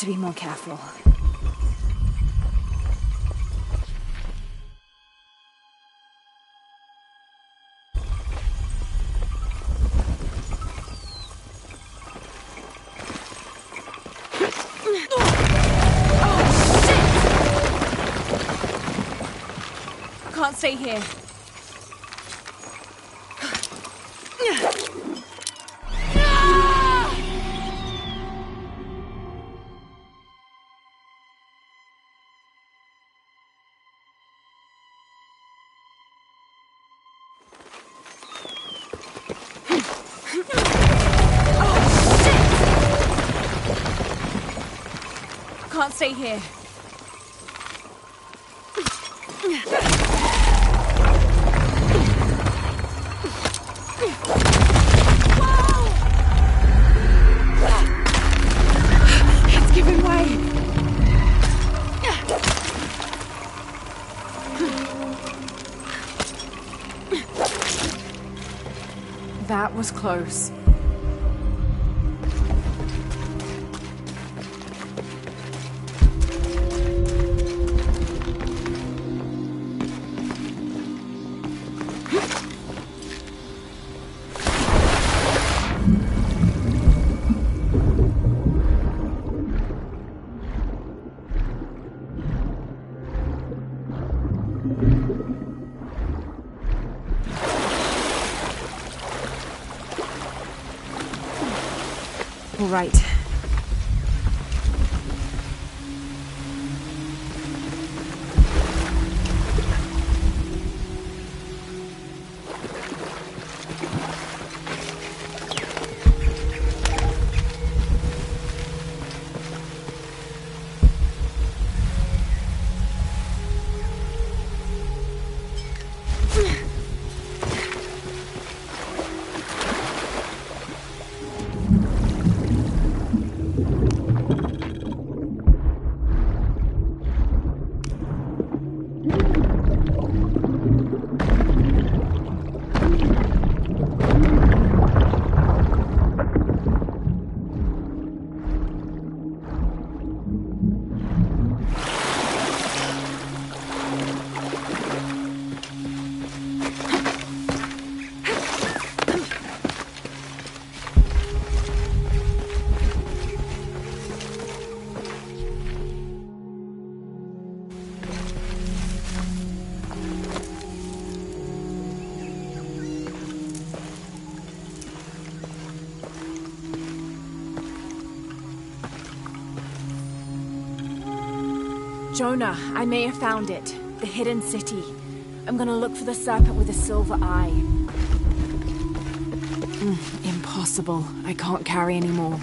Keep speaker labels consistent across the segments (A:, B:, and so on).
A: to be more careful. Can't stay here. Can't stay here. It's giving way. That was close. All right. Jonah, I may have found it. The hidden city. I'm gonna look for the serpent with a silver eye. Impossible. I can't carry anymore.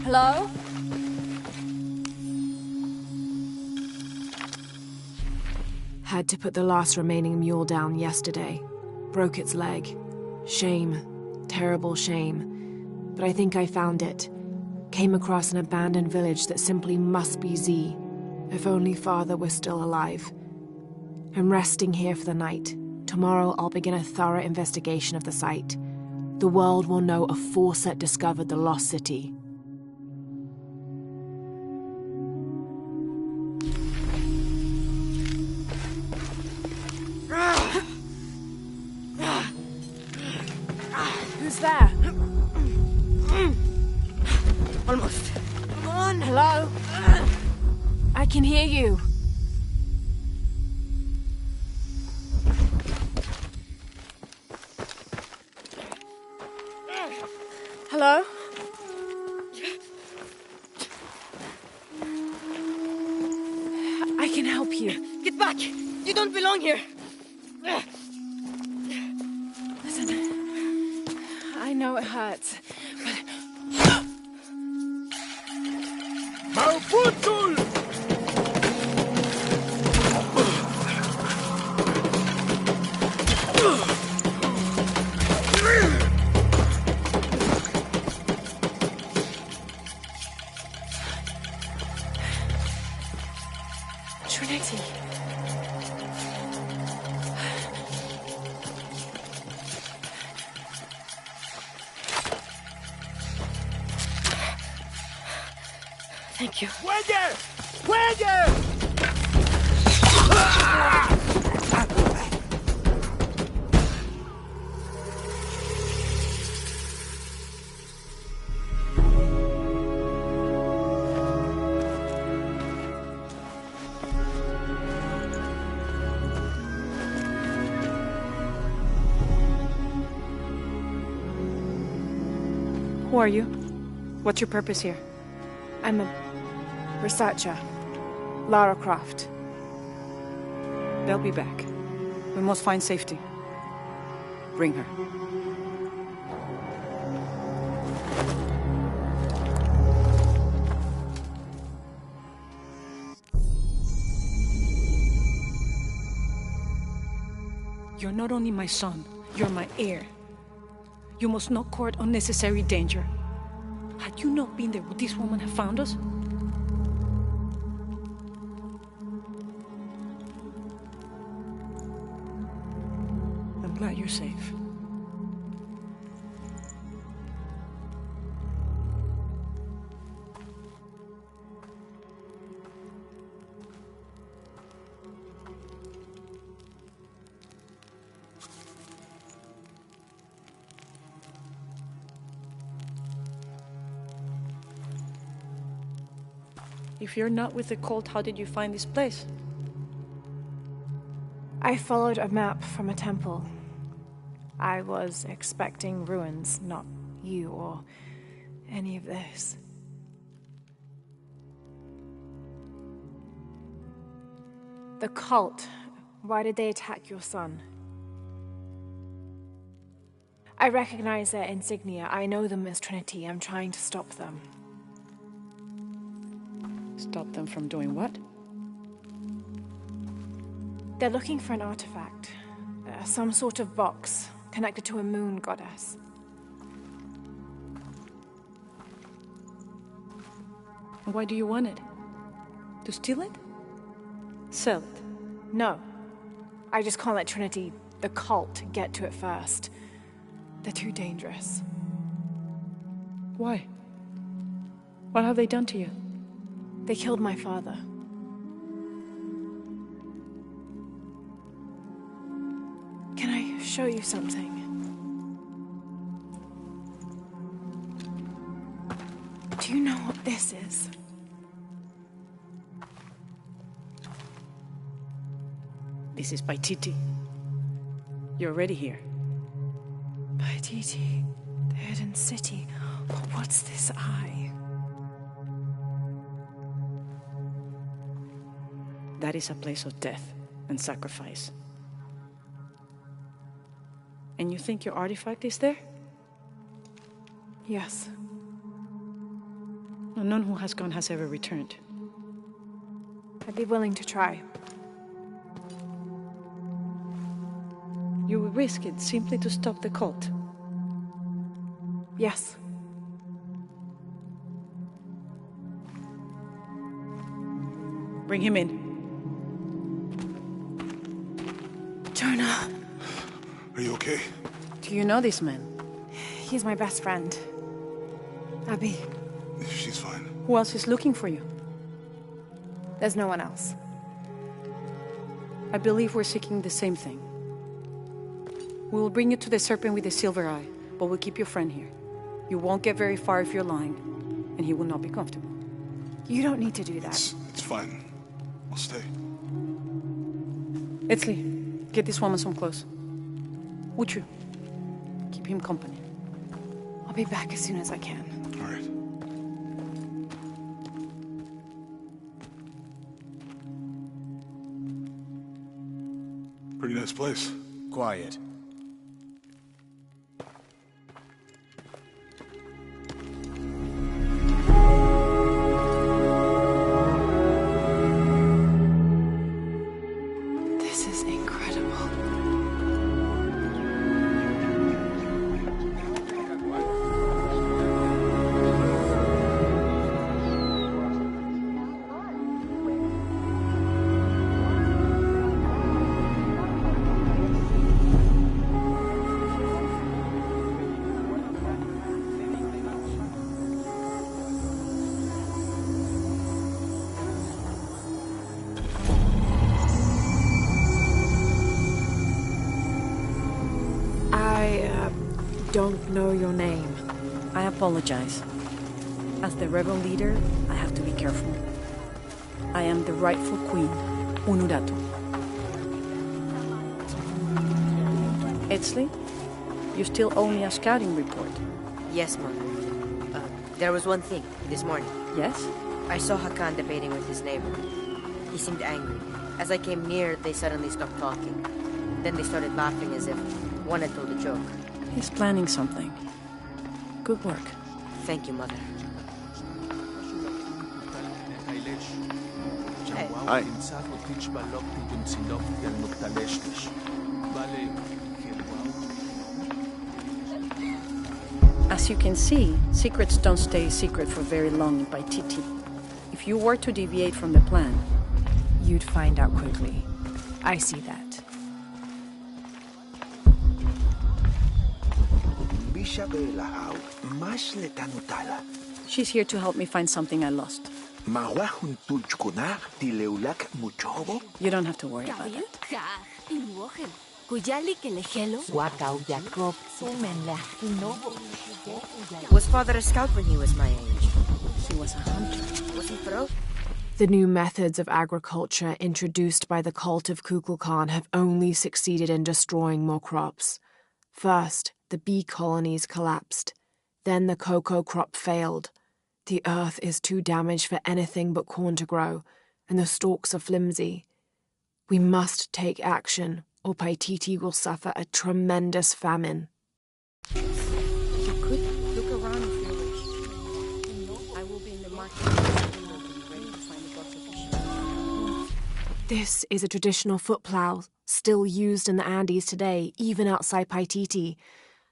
A: Hello? Had to put the last remaining mule down yesterday. Broke its leg. Shame. Terrible shame. But I think I found it. Came across an abandoned village that simply must be Z. If only Father were still alive. I'm resting here for the night. Tomorrow I'll begin a thorough investigation of the site. The world will know a forcer discovered the lost city. can hear you. Hello? I can help you.
B: Get back! You don't belong here!
A: Listen, I know it hurts, but...
C: Maufutul!
A: Trinity.
B: Thank you.
C: ¡Cuelle! ¡Cuelle!
D: Who are you? What's your purpose here?
A: I'm a researcher. Lara Croft.
D: They'll be back. We must find safety. Bring her. You're not only my son, you're my heir. You must not court unnecessary danger. Had you not been there, would this woman have found us? I'm glad you're safe. If you're not with the cult, how did you find this place?
A: I followed a map from a temple. I was expecting ruins, not you or any of this. The cult. Why did they attack your son? I recognize their insignia. I know them as Trinity. I'm trying to stop them.
D: Stop them from doing what?
A: They're looking for an artifact. Some sort of box connected to a moon goddess.
D: Why do you want it? To steal it? Sell it?
A: No. I just can't let Trinity, the cult, get to it first. They're too dangerous.
D: Why? What have they done to you?
A: They killed my father. Can I show you something? Do you know what this is?
D: This is by Titi. You're already here.
A: By Titi, the hidden city. What's this eye?
D: That is a place of death and sacrifice. And you think your artifact is there?
A: Yes.
D: None who has gone has ever returned.
A: I'd be willing to try.
D: You would risk it simply to stop the cult?
A: Yes.
D: Bring him in.
A: Jonah.
C: Are you okay?
D: Do you know this man?
A: He's my best friend. Abby.
C: She's fine.
D: Who else is looking for you?
A: There's no one else.
D: I believe we're seeking the same thing. We will bring you to the serpent with the silver eye, but we'll keep your friend here. You won't get very far if you're lying, and he will not be comfortable.
A: You don't need to do that.
C: It's fine. I'll stay.
D: Etzli, get this woman some clothes. Uchu, keep him company.
A: I'll be back as soon as I can.
C: All right. Pretty nice place.
E: Quiet.
A: This is incredible. Don't know your name.
D: I apologize. As the rebel leader, I have to be careful. I am the rightful queen, Unuratu. Etzli, you still owe me a scouting report.
B: Yes, Mother. There was one thing, this morning.
D: Yes?
B: I saw Hakan debating with his neighbor. He seemed angry. As I came near, they suddenly stopped talking. Then they started laughing as if one had told a joke.
D: He's planning something. Good work.
B: Thank you, Mother.
E: Hi.
D: As you can see, secrets don't stay secret for very long in Paititi. If you were to deviate from the plan,
A: You'd find out quickly. I see that.
D: she's here to help me find something I lost. You don't have to worry about it.
B: Was Father a scout when he was my age?
D: He was a hunter.
B: Was he pro?
A: The new methods of agriculture introduced by the cult of Kukulkan have only succeeded in destroying more crops. First, the bee colonies collapsed. Then the cocoa crop failed. The earth is too damaged for anything but corn to grow, and the stalks are flimsy. We must take action, or Paititi will suffer a tremendous famine.
D: You could look around if you wish. I will be in the market ready to find the box of fish.
A: This is a traditional foot plow, still used in the Andes today, even outside Paititi.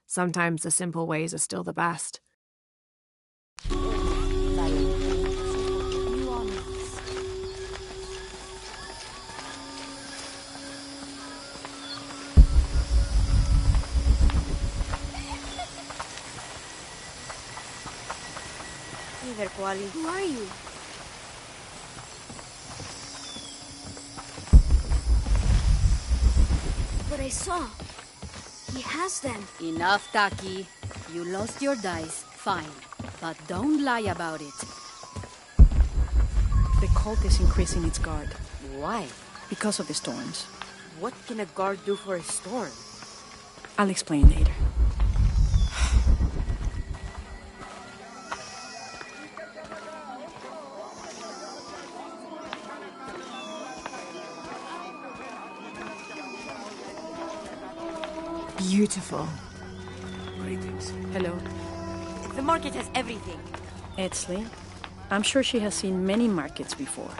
A: Sometimes the simple ways are still the best.
B: Hey there, Kuali.
F: Who are you? But I saw. He has them.
G: Enough, Taki. You lost your dice, fine. But don't lie about it.
D: The cult is increasing its guard
B: Why?
D: because of the storms.
B: What can a guard do for a storm?
D: I'll explain later.
A: Beautiful.
D: Hello,
B: The market has everything.
D: Etzli. I'm sure she has seen many markets before.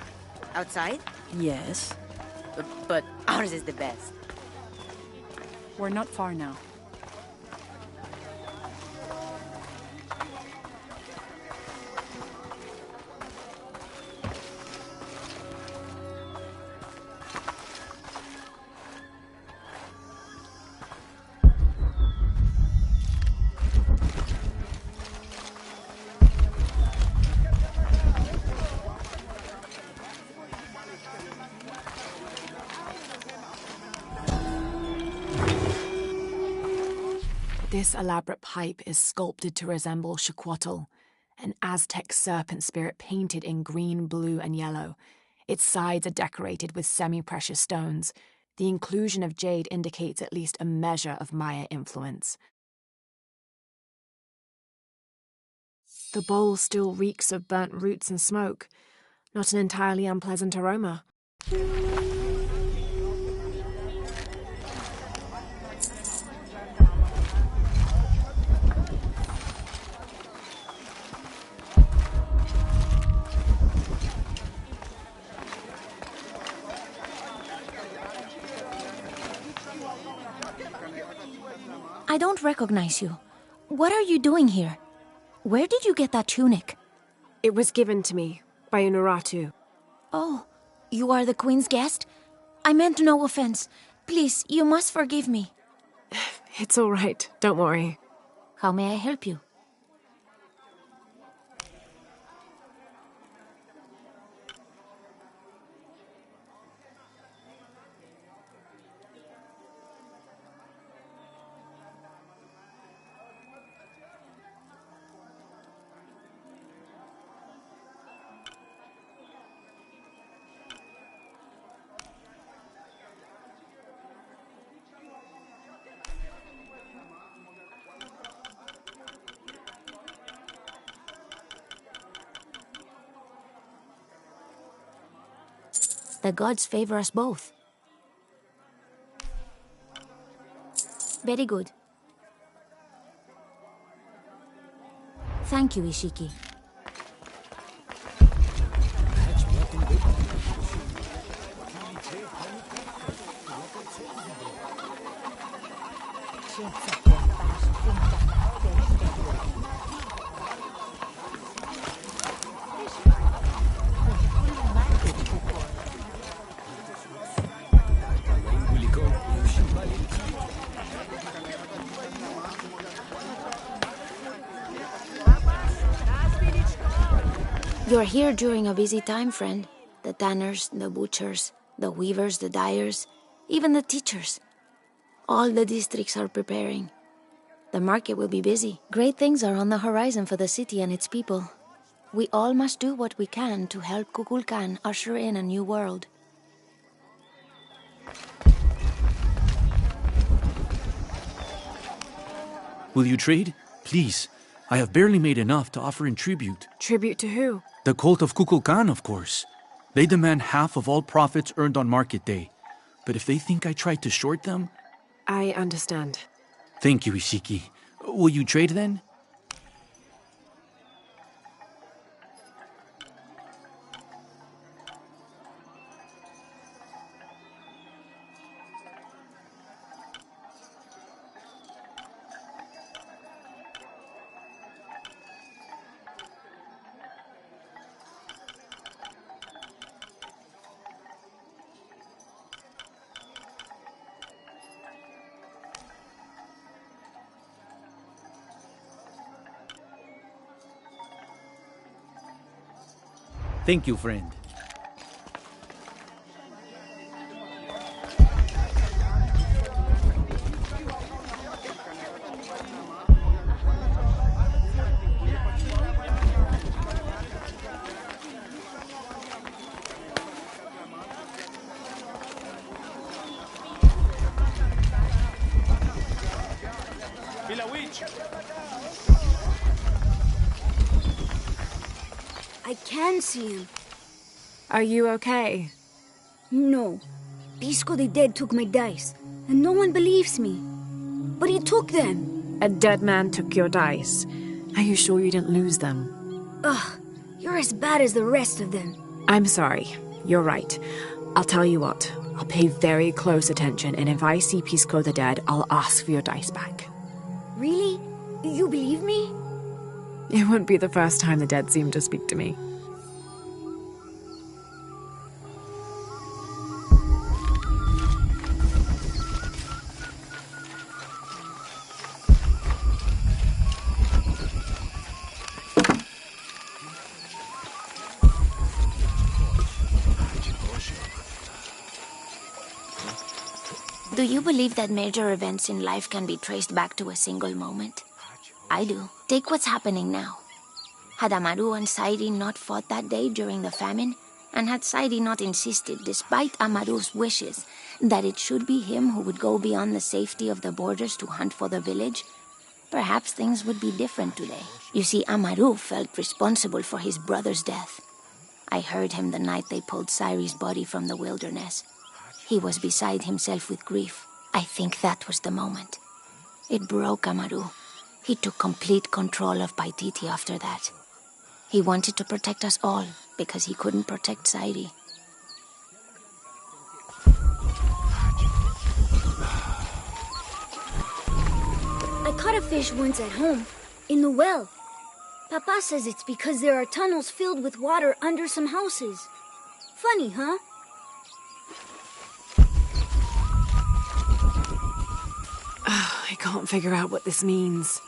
B: Outside?
D: Yes,
B: But ours is the best.
D: we're not far now.
A: This elaborate pipe is sculpted to resemble Xicuatl, an Aztec serpent spirit painted in green, blue, and yellow. Its sides are decorated with semi-precious stones. The inclusion of jade indicates at least a measure of Maya influence. The bowl still reeks of burnt roots and smoke. Not an entirely unpleasant aroma.
E: I don't recognize you. What are you doing here? Where did you get that tunic?
A: It was given to me by Unuratu.
E: Oh, you are the Queen's guest? I meant no offense. Please, you must forgive me.
A: It's all right, don't worry.
E: How may I help you? The gods favor us both. Very good. Thank you, Ishiki. You're here during a busy time, friend. The tanners, the butchers, the weavers, the dyers, even the teachers. All the districts are preparing. The market will be busy. Great things are on the horizon for the city and its people. We all must do what we can to help Kukulkan usher in a new world.
H: Will you trade? Please. I have barely made enough to offer in tribute.
A: Tribute to who?
H: The cult of Kukulkan, of course. They demand half of all profits earned on market day. But if they think I tried to short them...
A: I understand.
H: Thank you, Ishiki. Will you trade then? Thank you, friend.
F: I can see him.
A: Are you okay?
F: No. Pisco the Dead took my dice, and no one believes me. But he took them.
A: A dead man took your dice. Are you sure you didn't lose them?
F: Ugh, you're as bad as the rest of them.
A: I'm sorry. You're right. I'll tell you what. I'll pay very close attention, and if I see Pisco the Dead, I'll ask for your dice back.
F: Really? You believe me?
A: It wouldn't be the first time the dead seemed to speak to me.
E: Do you believe that major events in life can be traced back to a single moment? I do. Take what's happening now. Had Amaru and Sairi not fought that day during the famine, And had Saidi not insisted, despite Amaru's wishes, that it should be him who would go beyond the safety of the borders to hunt for the village, perhaps things would be different today. You see, Amaru felt responsible for his brother's death. I heard him the night they pulled Sairi's body from the wilderness. He was beside himself with grief. I think that was the moment. It broke Amaru. He took complete control of Paititi after that. He wanted to protect us all, because he couldn't protect Sairi.
F: I caught a fish once at home, in the well. Papa says it's because there are tunnels filled with water under some houses. Funny, huh?
A: I can't figure out what this means.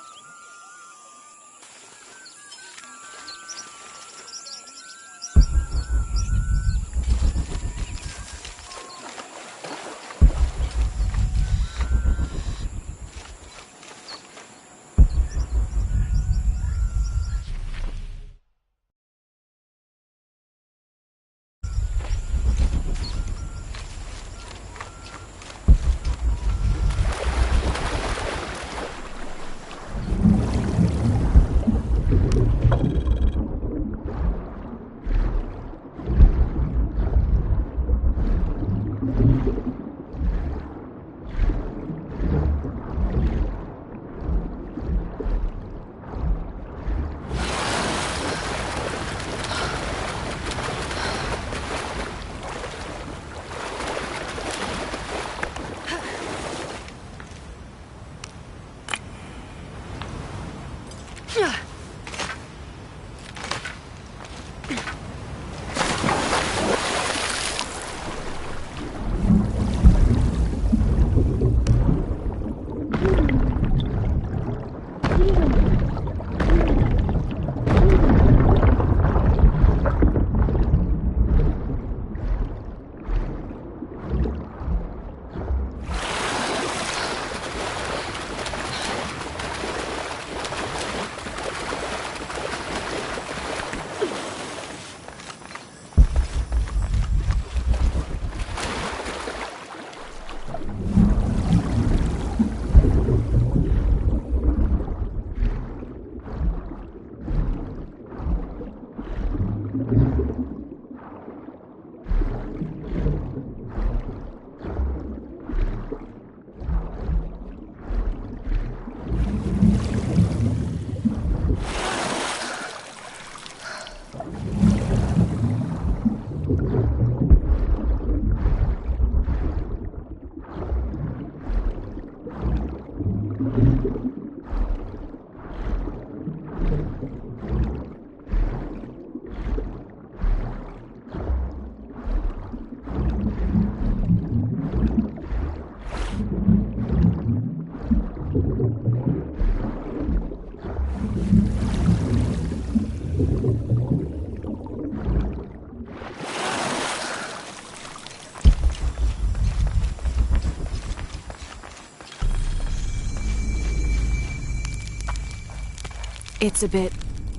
A: It's a bit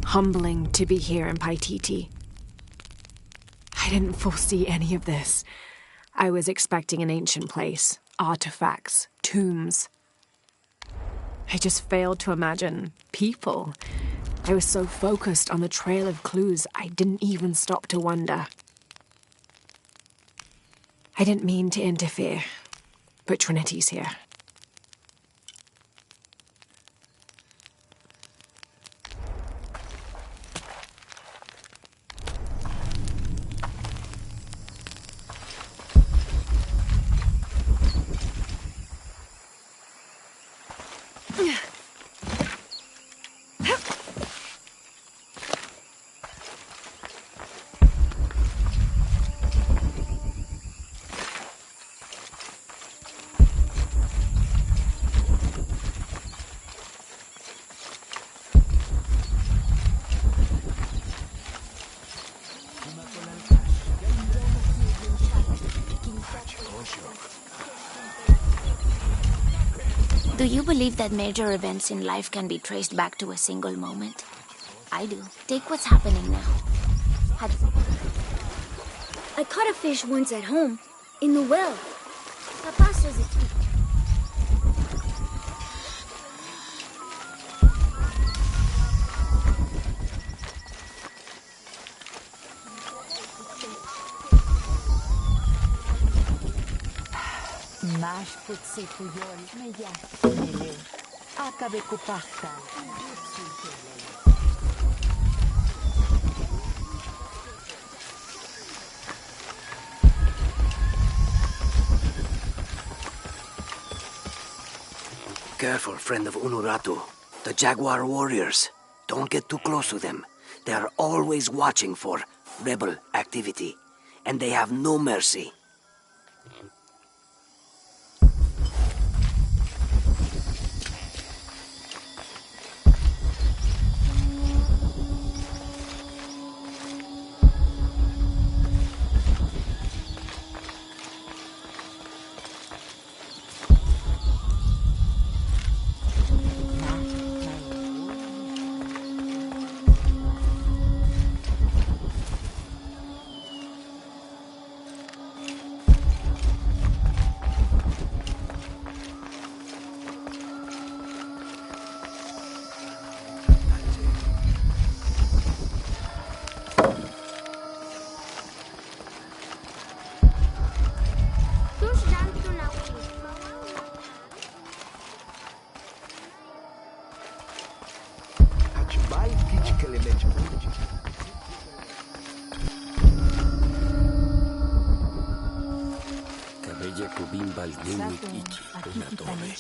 A: humbling to be here in Paititi. I didn't foresee any of this. I was expecting an ancient place, artifacts, tombs. I just failed to imagine people. I was so focused on the trail of clues, I didn't even stop to wonder. I didn't mean to interfere, but Trinitti's here.
E: Do you believe that major events in life can be traced back to a single moment? I do. Take what's happening now.
F: I caught a fish once at home, in the well. Papa says it's because...
I: Mash putsi puyol me yakinele. Akabe kupakta.
J: Careful, friend of Unuratu. The Jaguar warriors. Don't get too close to them. They are always watching for rebel activity. And they have no mercy.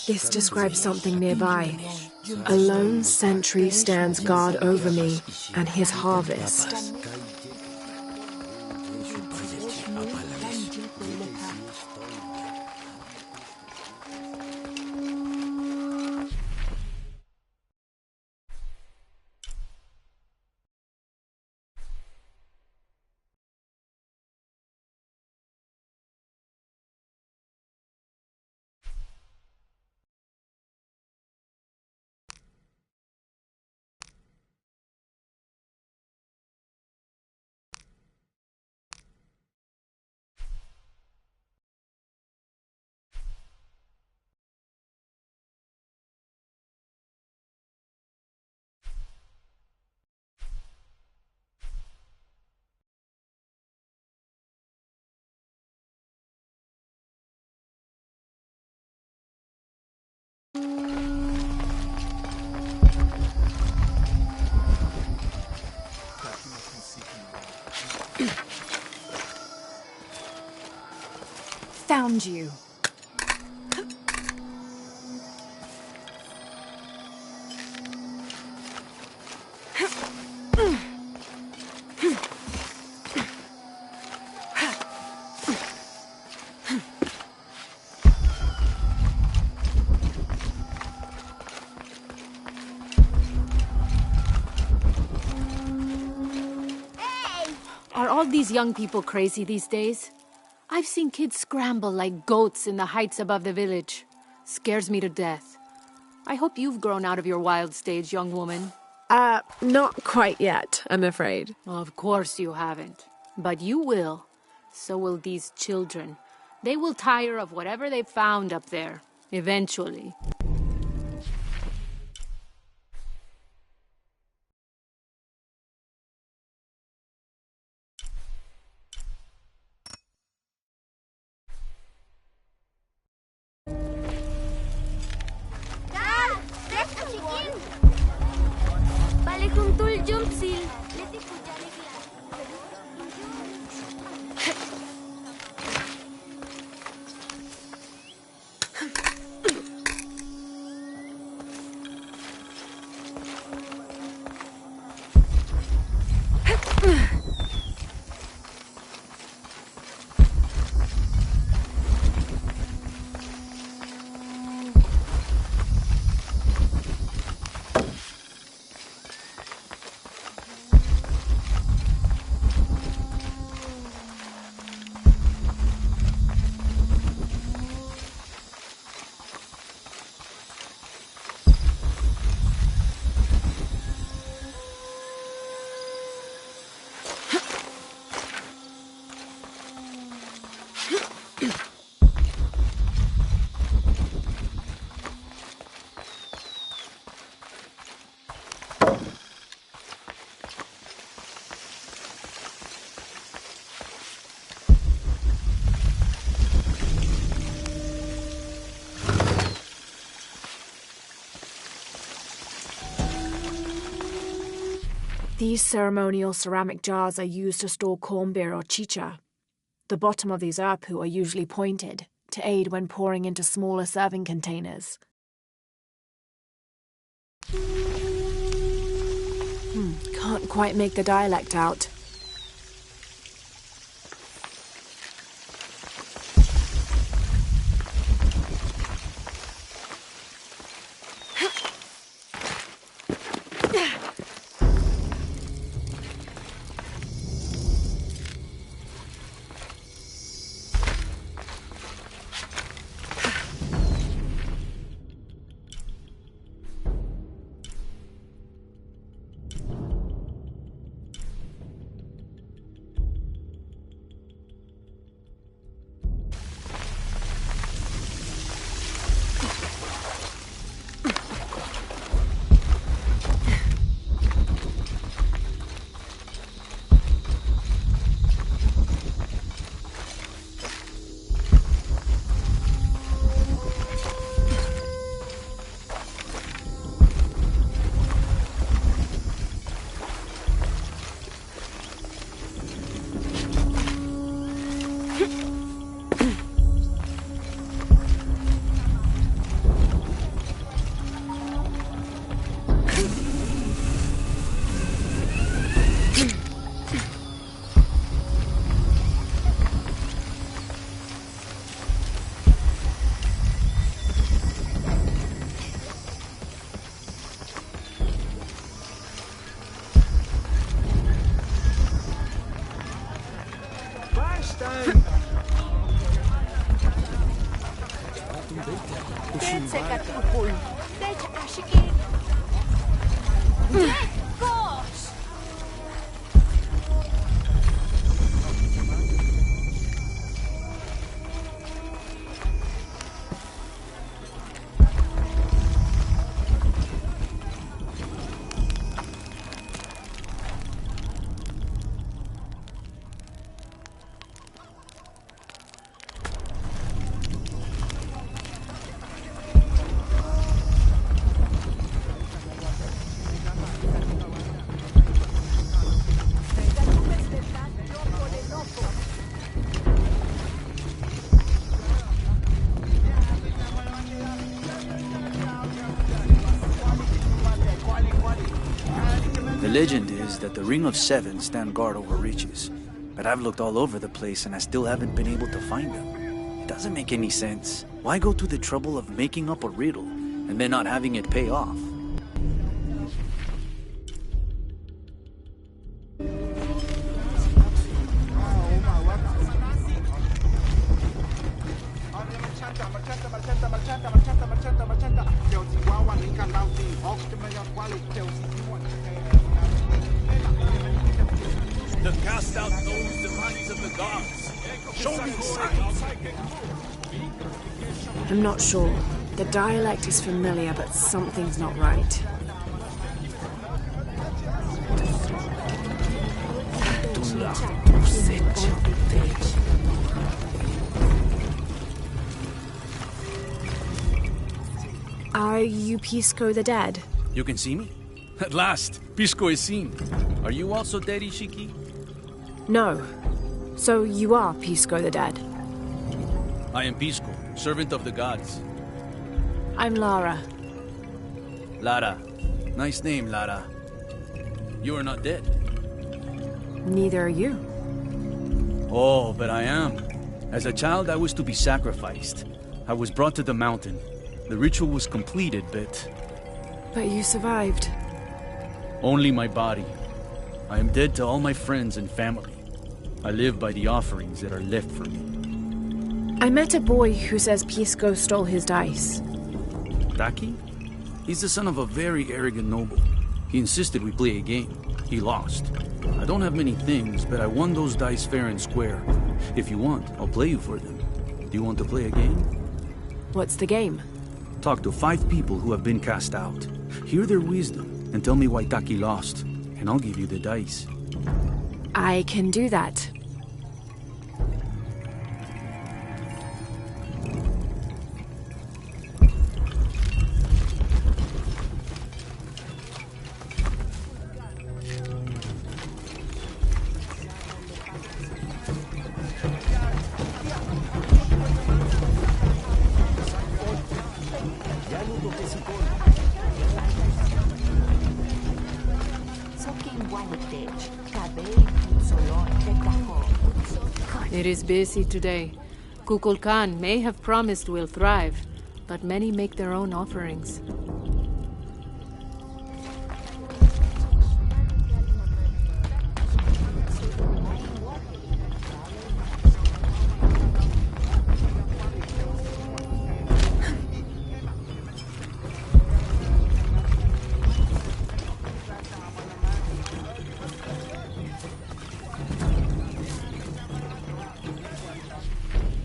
A: This describes something nearby. A lone sentry stands guard over me and his harvest. Found you.
G: Are all these young people crazy these days? I've seen kids scramble like goats in the heights above the village. Scares me to death. I hope you've grown out of your wild stage, young woman.
A: Not quite yet, I'm afraid.
G: Of course you haven't. But you will. So will these children. They will tire of whatever they found up there. Eventually.
A: These ceremonial ceramic jars are used to store corn beer or chicha. The bottom of these apu are usually pointed, to aid when pouring into smaller serving containers. Can't quite make the dialect out.
H: The legend is that the Ring of Seven stand guard over riches. But I've looked all over the place and I still haven't been able to find them. It doesn't make any sense. Why go to the trouble of making up a riddle and then not having it pay off?
K: To cast out those demands of the gods. Show me signs.
A: I'm not sure. The dialect is familiar, but something's not right. Are you Pisco the Dead?
H: You can see me? At last, Pisco is seen. Are you also dead, Ishiki?
A: No. So you are Pisco the Dead?
H: I am Pisco, servant of the gods.
A: I'm Lara.
H: Lara. Nice name, Lara. You are not dead.
A: Neither are you.
H: Oh, but I am. As a child, I was to be sacrificed. I was brought to the mountain. The ritual was completed, but...
A: But you survived.
H: Only my body. I am dead to all my friends and family. I live by the offerings that are left for me.
A: I met a boy who says Pisco stole his dice.
H: Taki? He's the son of a very arrogant noble. He insisted we play a game. He lost. I don't have many things, but I won those dice fair and square. If you want, I'll play you for them. Do you want to play a game?
A: What's the game?
H: Talk to 5 people who have been cast out. Hear their wisdom and tell me why Taki lost, and I'll give you the dice.
A: I can do that.
G: It is busy today. Kukulkan may have promised we'll thrive, but many make their own offerings.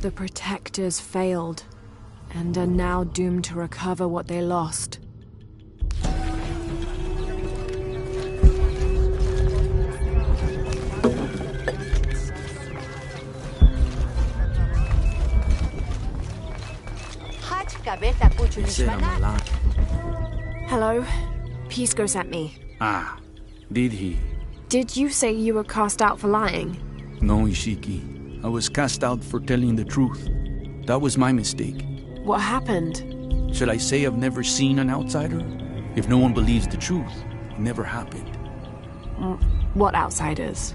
A: The Protectors failed, and are now doomed to recover what they lost.
H: They said I'm alive.
A: Hello? Pisco sent me.
H: Ah, did he?
A: Did you say you were cast out for lying?
H: No, Ishiki. I was cast out for telling the truth. That was my mistake.
A: What happened?
H: Should I say I've never seen an outsider? If no one believes the truth, it never happened.
A: What outsiders?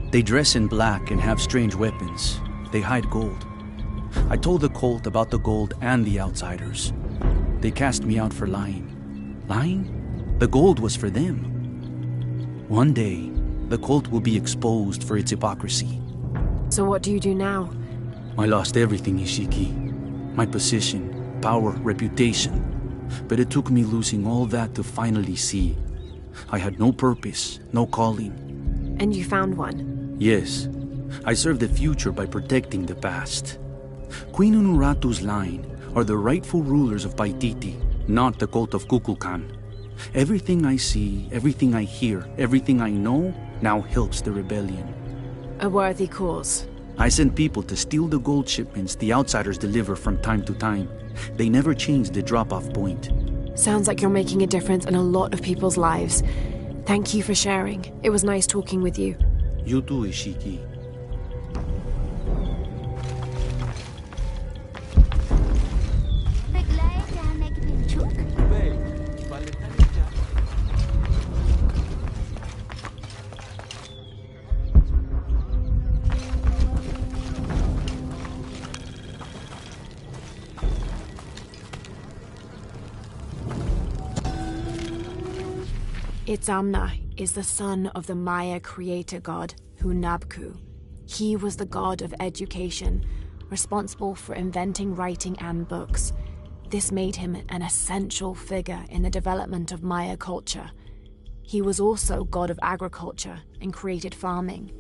H: They dress in black and have strange weapons. They hide gold. I told the cult about the gold and the outsiders. They cast me out for lying. Lying? The gold was for them. One day, the cult will be exposed for its hypocrisy.
A: So what do you do now?
H: I lost everything, Ishiki. My position, power, reputation. But it took me losing all that to finally see. I had no purpose, no calling.
A: And you found one?
H: Yes. I serve the future by protecting the past. Queen Unuratu's line are the rightful rulers of Paititi, not the cult of Kukulkan. Everything I see, everything I hear, everything I know now helps the rebellion.
A: A worthy cause.
H: I send people to steal the gold shipments the outsiders deliver from time to time. They never change the drop-off point.
A: Sounds like you're making a difference in a lot of people's lives. Thank you for sharing. It was nice talking with you.
H: You too, Ishiki.
A: Itzamna is the son of the Maya creator god, Hunabku. He was the god of education, responsible for inventing writing and books. This made him an essential figure in the development of Maya culture. He was also god of agriculture and created farming.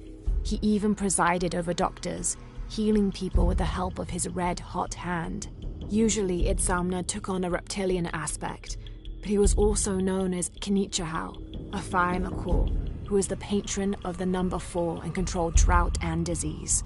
A: He even presided over doctors, healing people with the help of his red-hot hand. Usually, Itzamna took on a reptilian aspect, but he was also known as Kinichahau, a fire McCall, who is the patron of the number 4 and controlled drought and disease.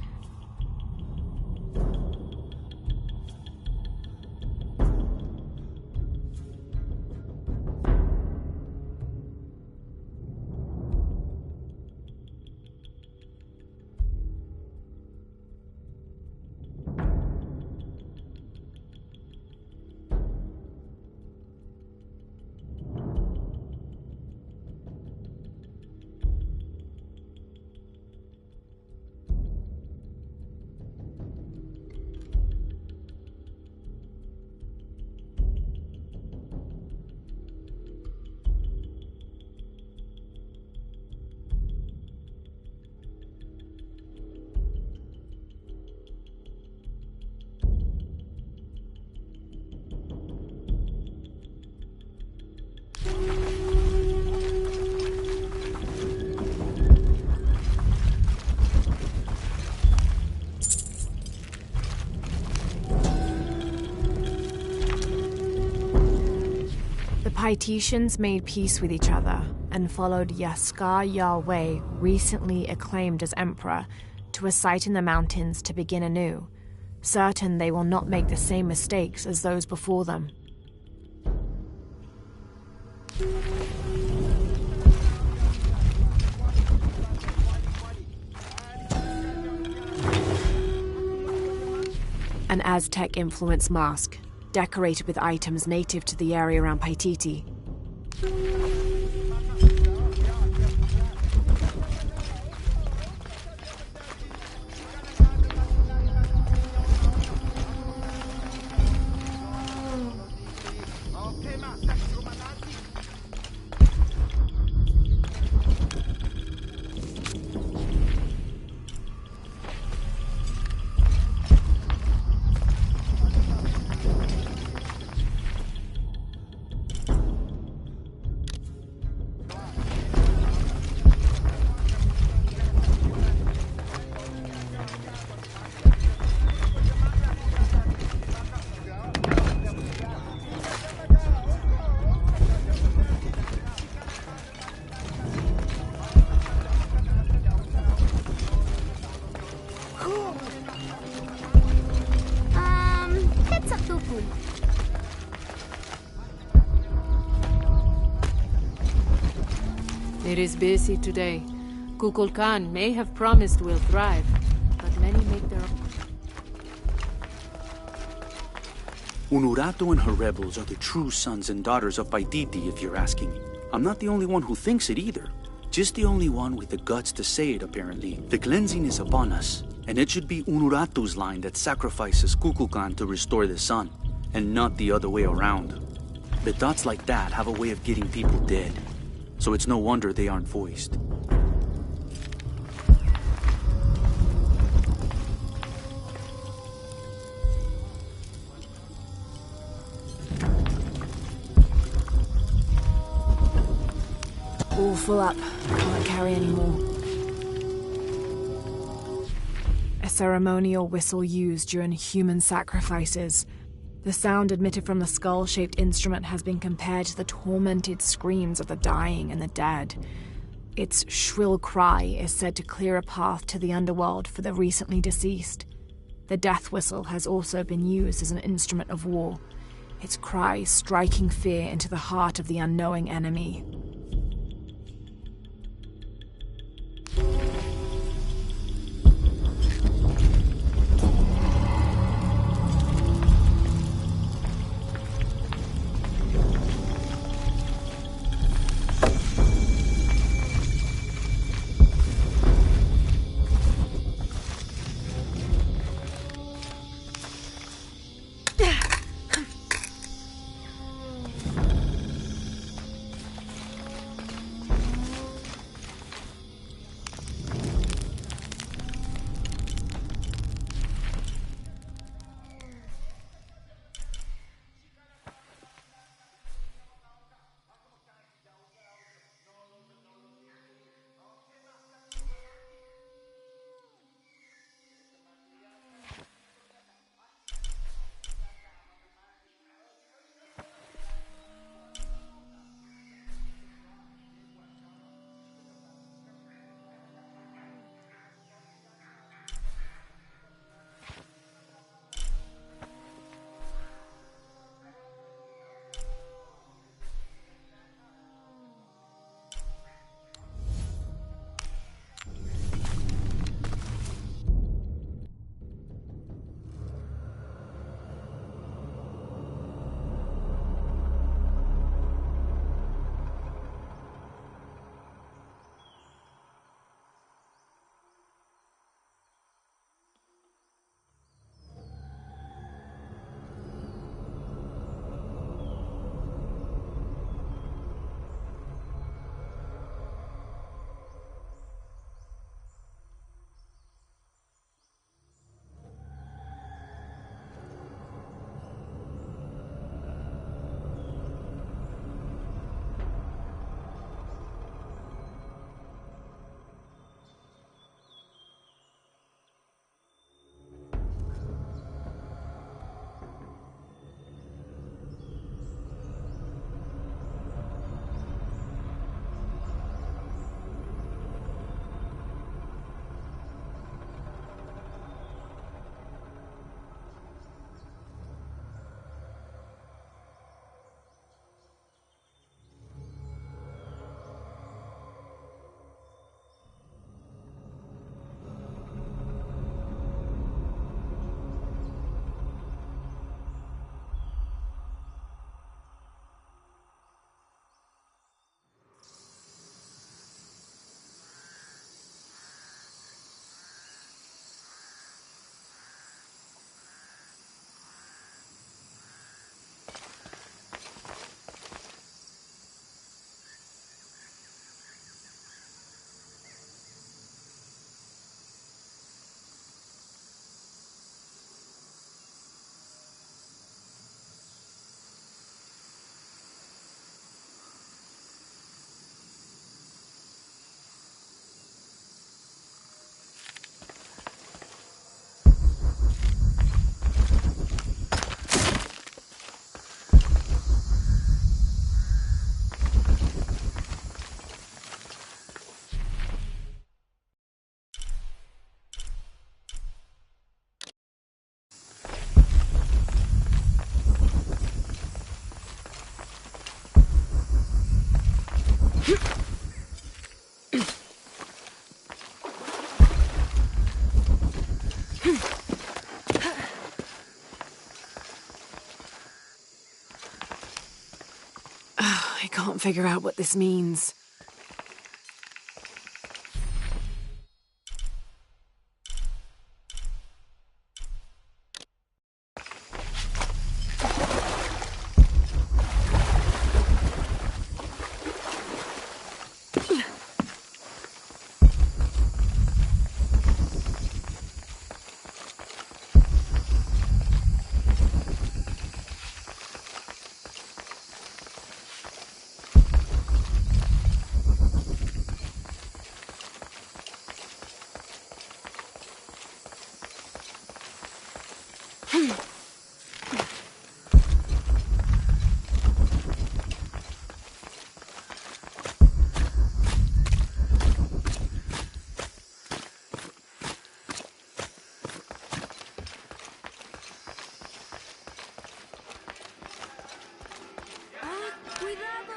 A: The Paititians made peace with each other and followed Yaskar Yahweh, recently acclaimed as emperor, to a site in the mountains to begin anew, certain they will not make the same mistakes as those before them. An Aztec-influenced mask. decorated with items native to the area around Paititi.
F: That's a tukul.
G: It is busy today. Kukulkan may have promised we'll thrive, but many make their own.
H: Unurato and her rebels are the true sons and daughters of Paititi, if you're asking me. I'm not the only one who thinks it either. Just the only one with the guts to say it, apparently. The cleansing is upon us, and it should be Unuratu's line that sacrifices Kukulkan to restore the sun, and not the other way around. The dots like that have a way of getting people dead, so it's no wonder they aren't voiced.
A: All full up. Can't carry any more. A ceremonial whistle used during human sacrifices. The sound emitted from the skull-shaped instrument has been compared to the tormented screams of the dying and the dead. Its shrill cry is said to clear a path to the underworld for the recently deceased. The death whistle has also been used as an instrument of war, its cry striking fear into the heart of the unknowing enemy. I can't figure out what this means.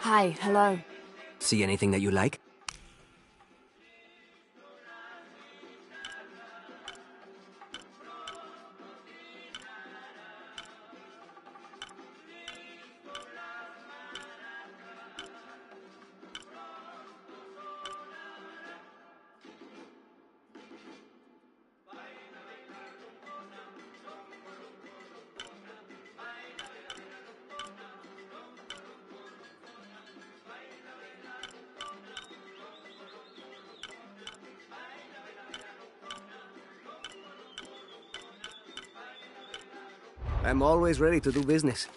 A: Hi, hello.
J: See anything that you like? I'm always ready to do business.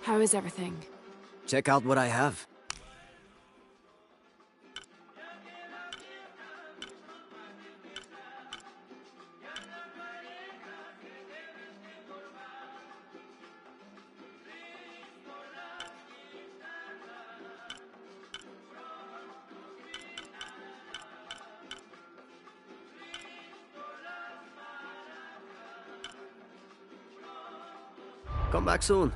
A: How is everything?
J: Check out what I have. Come back soon.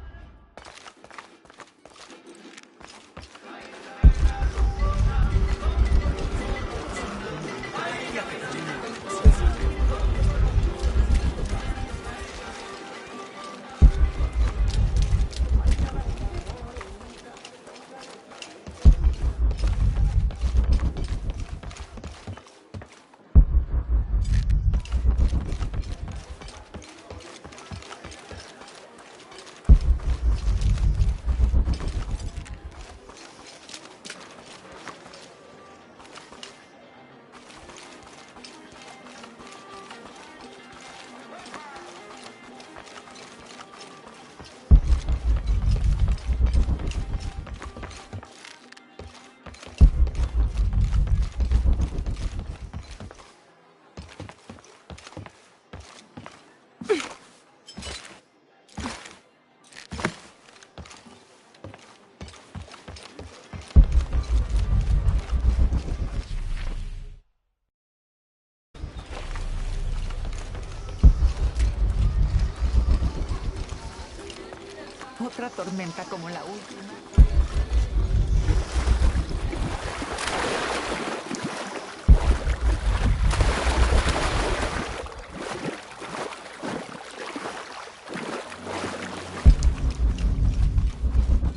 I: otra tormenta como la última.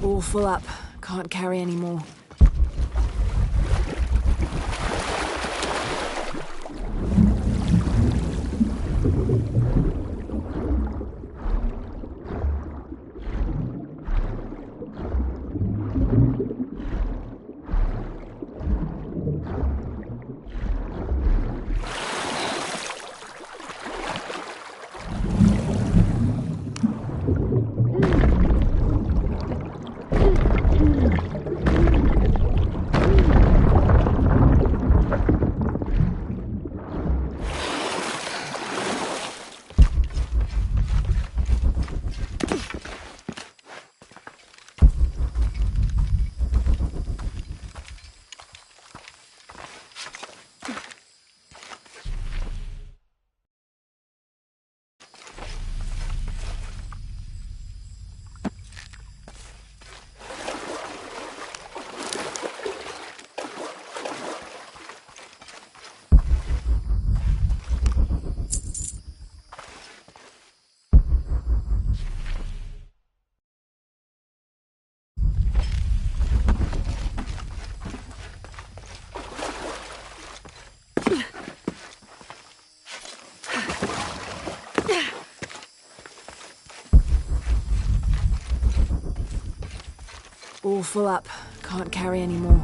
A: All full up. Can't carry any more. All full up. Can't carry any more.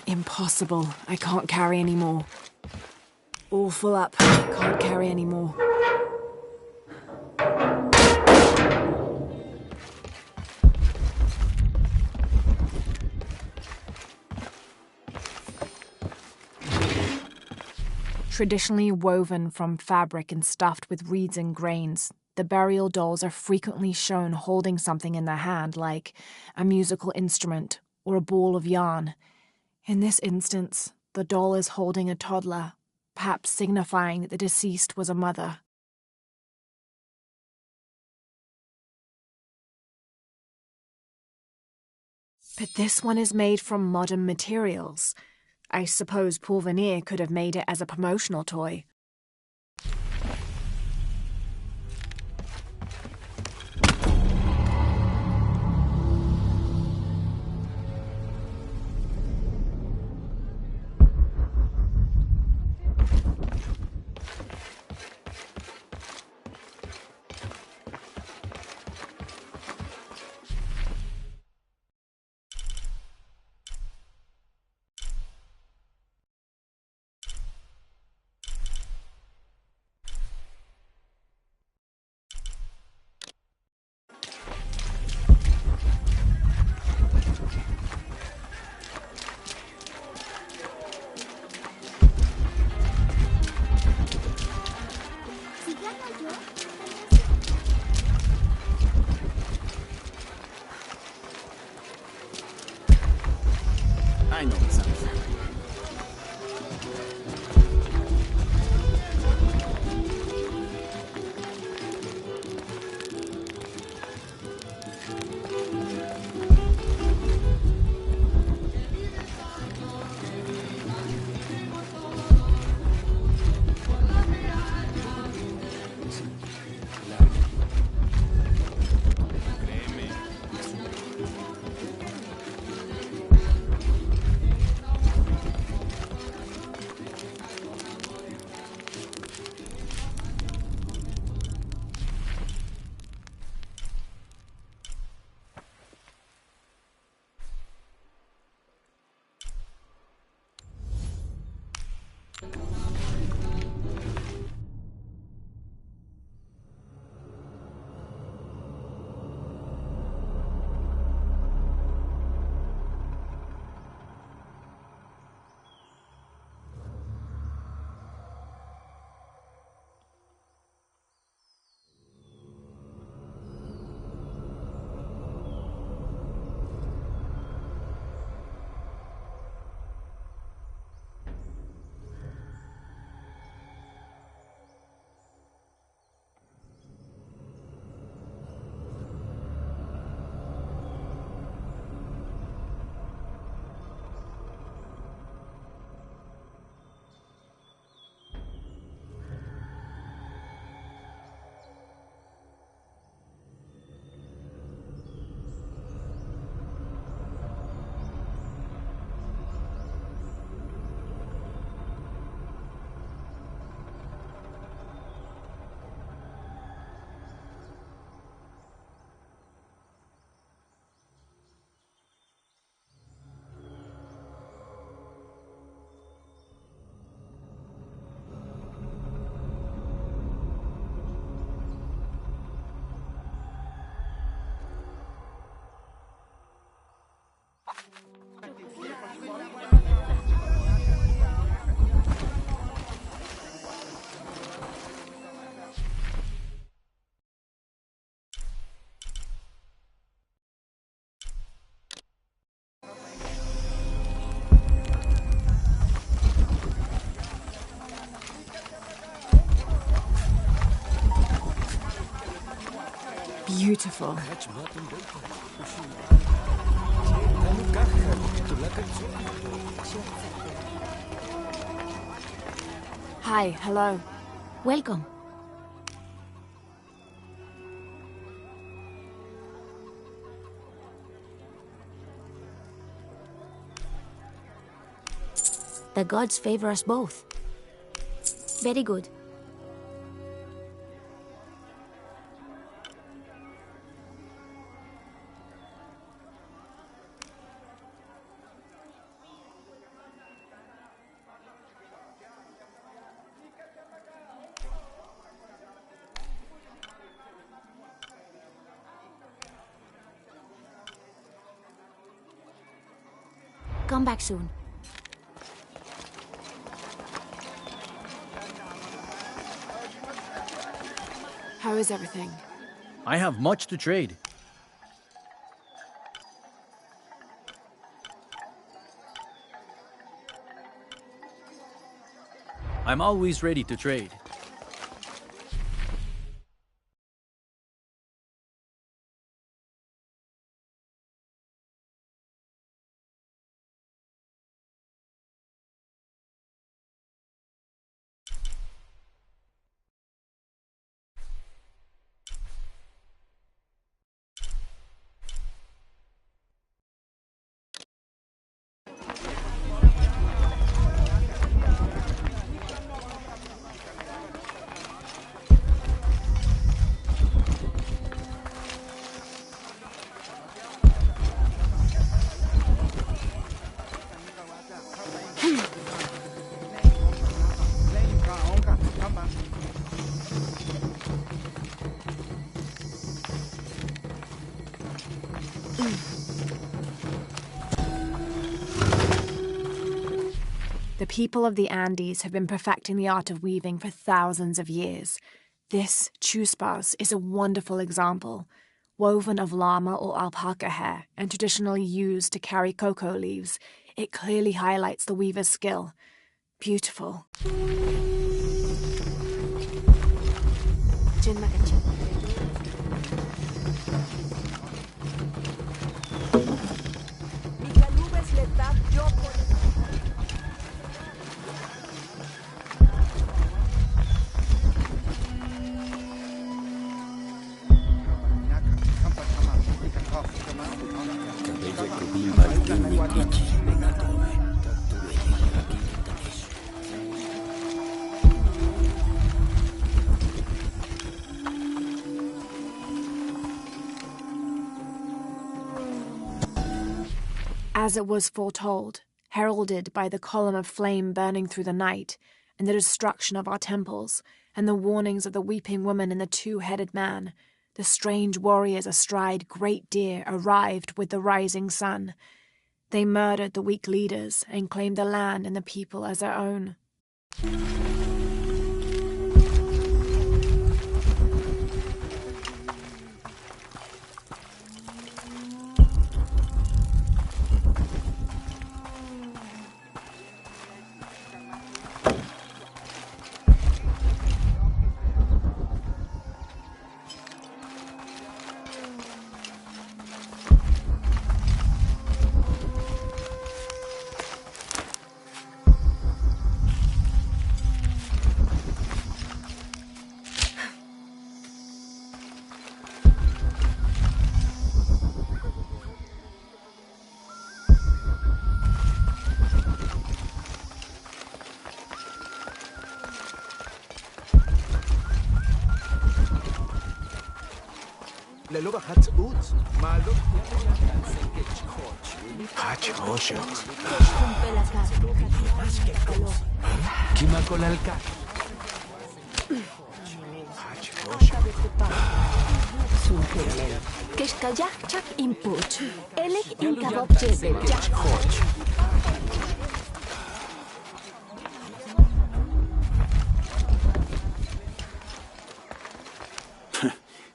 A: Impossible. I can't carry any more. All full up. Can't carry any more. Traditionally woven from fabric and stuffed with reeds and grains, the burial dolls are frequently shown holding something in their hand, like a musical instrument or a ball of yarn. In this instance, the doll is holding a toddler, perhaps signifying that the deceased was a mother. But this one is made from modern materials. I suppose Paul Veneer could have made it as a promotional toy. Beautiful. Hi, hello.
E: Welcome. The gods favor us both. Very good. Come back soon.
A: How is everything?
H: I have much to trade. I'm always ready to trade.
A: The people of the Andes have been perfecting the art of weaving for thousands of years. This chuspas is a wonderful example, woven of llama or alpaca hair and traditionally used to carry cocoa leaves. It clearly highlights the weaver's skill. Beautiful. As it was foretold, heralded by the column of flame burning through the night, and the destruction of our temples, and the warnings of the weeping woman and the two-headed man, the strange warriors astride great deer arrived with the rising sun. They murdered the weak leaders and claimed the land and the people as their own.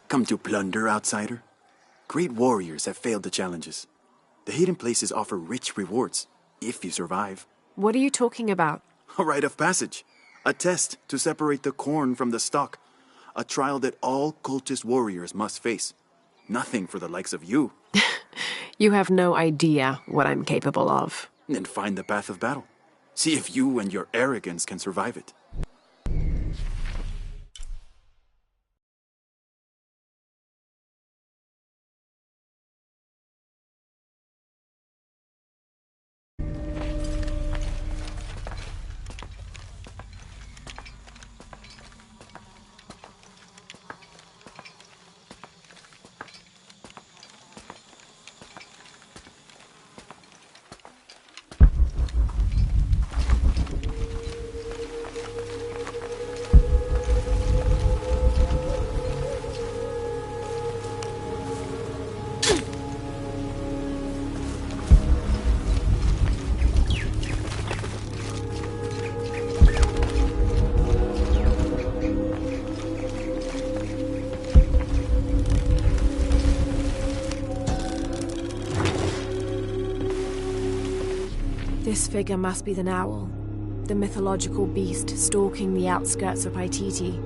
H: Come to plunder, outsider? Great warriors have failed the challenges. The hidden places offer rich rewards, if you survive.
A: What are you talking about?
H: A rite of passage. A test to separate the corn from the stalk. A trial that all cultist warriors must face. Nothing for the likes of you.
A: You have no idea what I'm capable of.
H: Then find the path of battle. See if you and your arrogance can survive it.
A: This figure must be the Owl, the mythological beast stalking the outskirts of Paititi.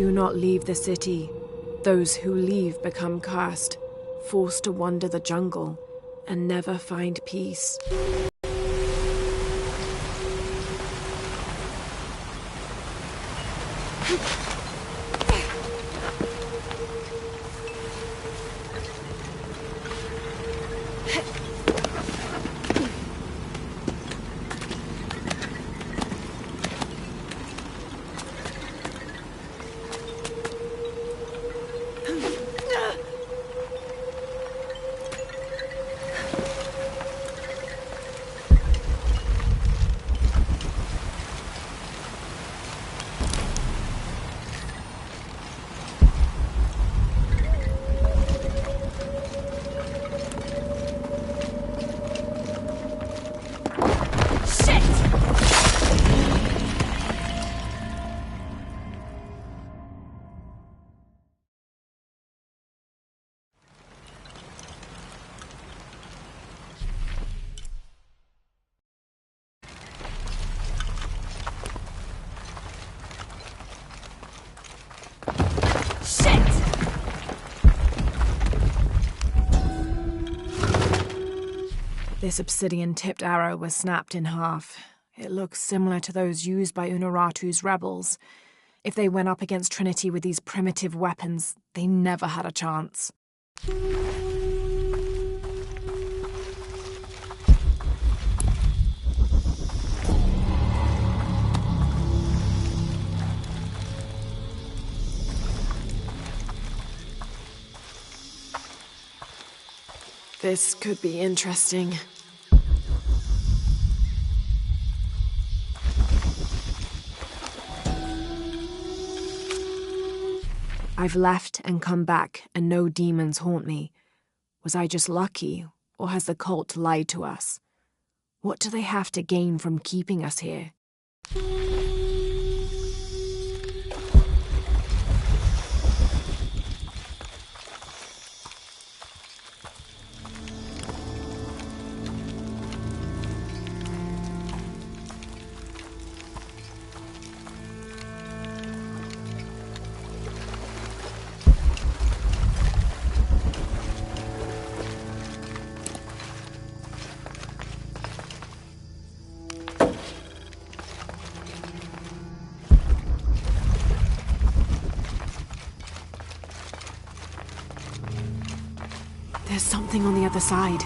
A: Do not leave the city. Those who leave become cursed, forced to wander the jungle, and never find peace. This obsidian-tipped arrow was snapped in half. It looks similar to those used by Unuratu's rebels. If they went up against Trinity with these primitive weapons, they never had a chance. This could be interesting. I've left and come back, and no demons haunt me. Was I just lucky, or has the cult lied to us? What do they have to gain from keeping us here? There's something on the other side.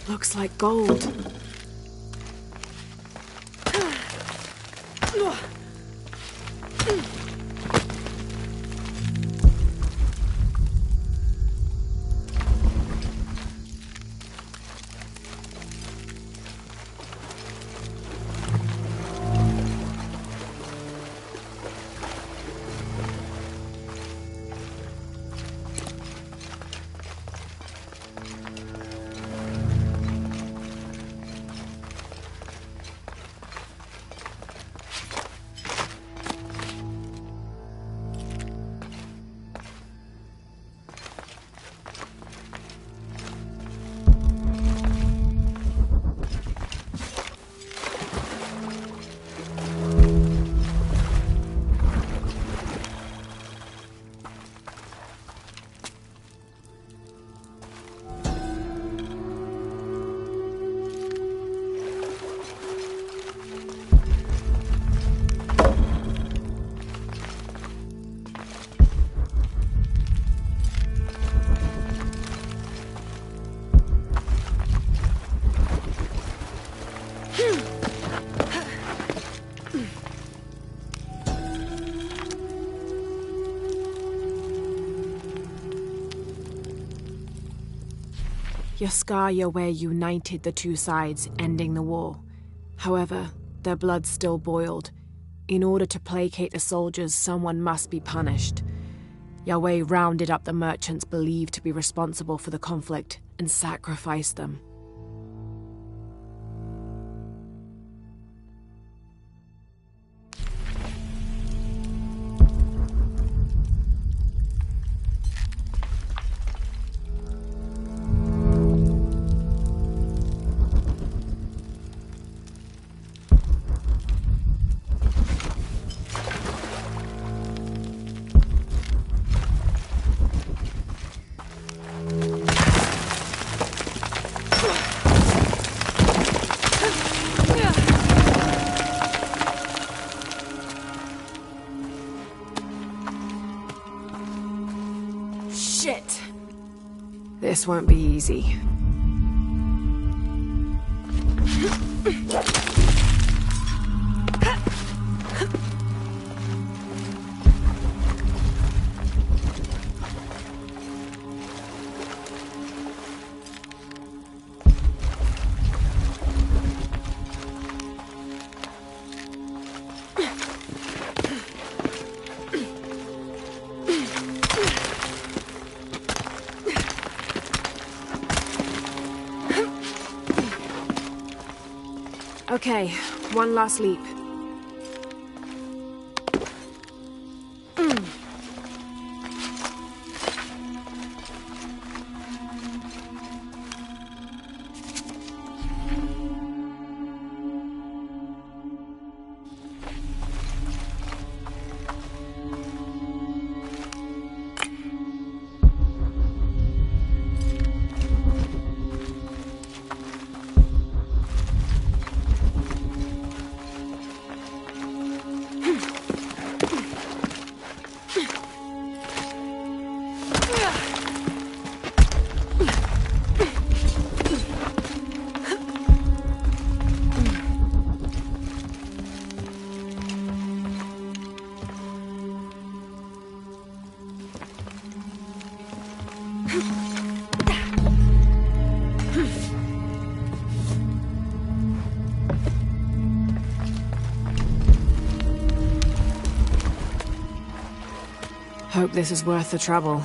A: Looks like gold. Yaskar Yahweh united the two sides, ending the war. However, their blood still boiled. In order to placate the soldiers, someone must be punished. Yahweh rounded up the merchants believed to be responsible for the conflict and sacrificed them.
F: Shit!
A: This won't be easy. Okay, one last leap. Hope this is worth the trouble.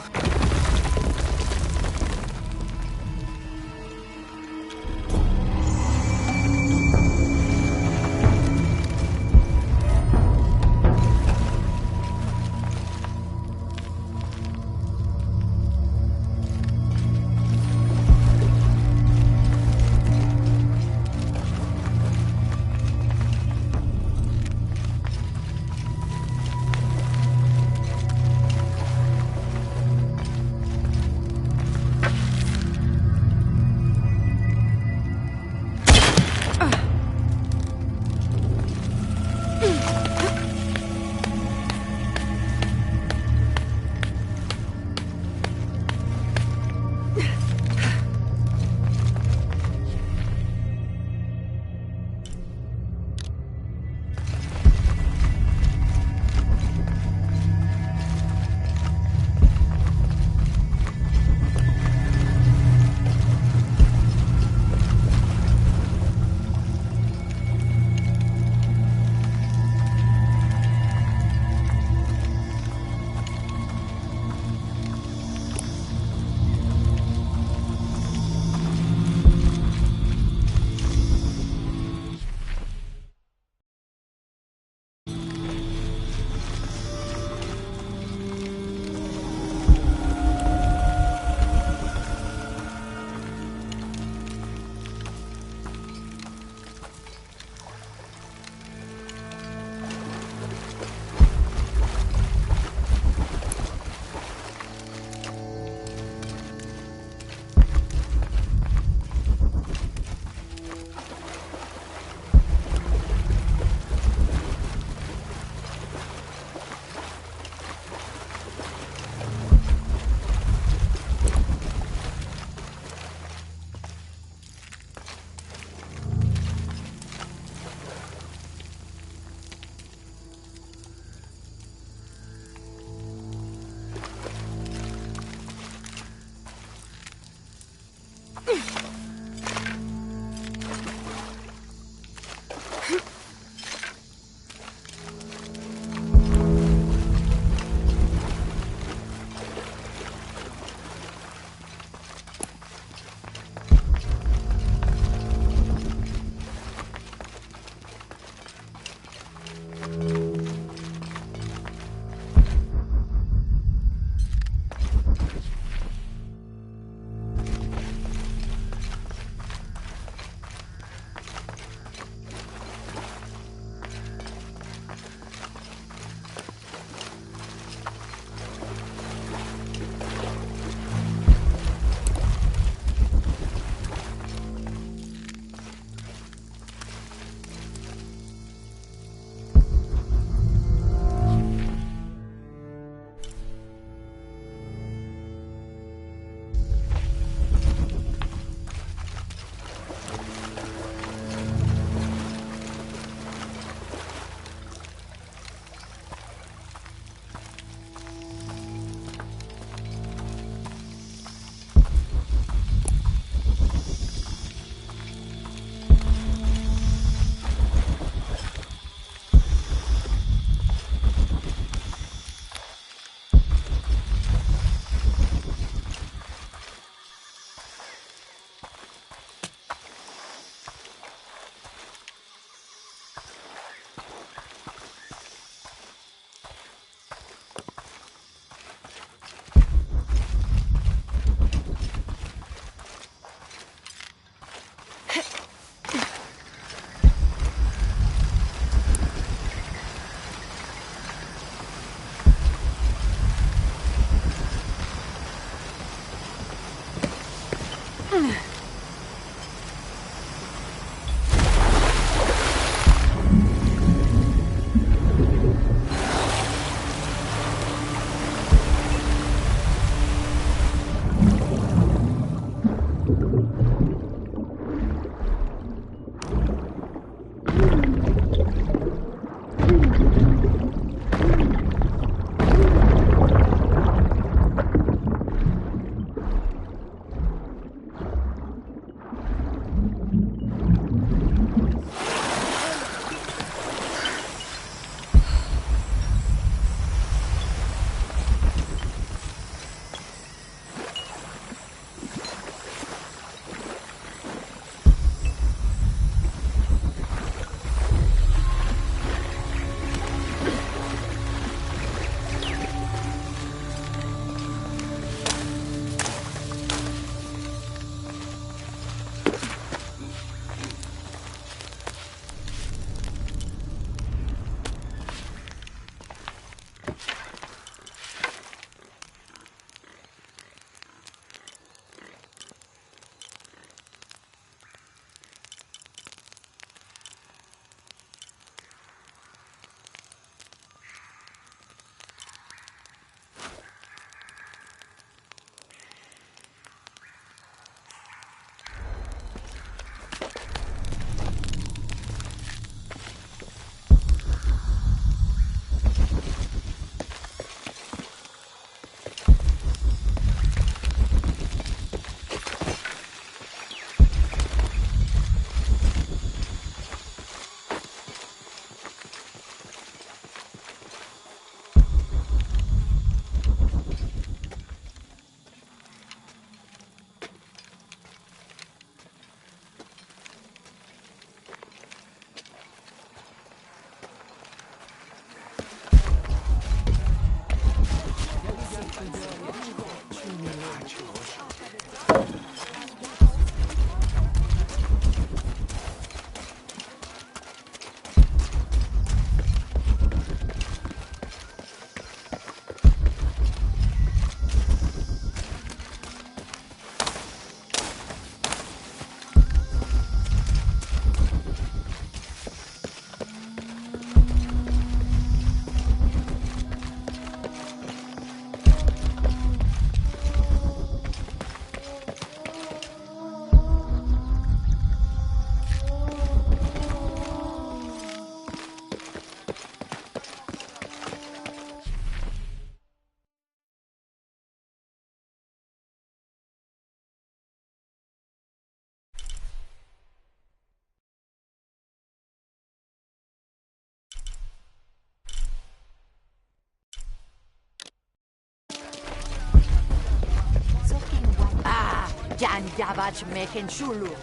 I: Jan Yavach Meken Shulu.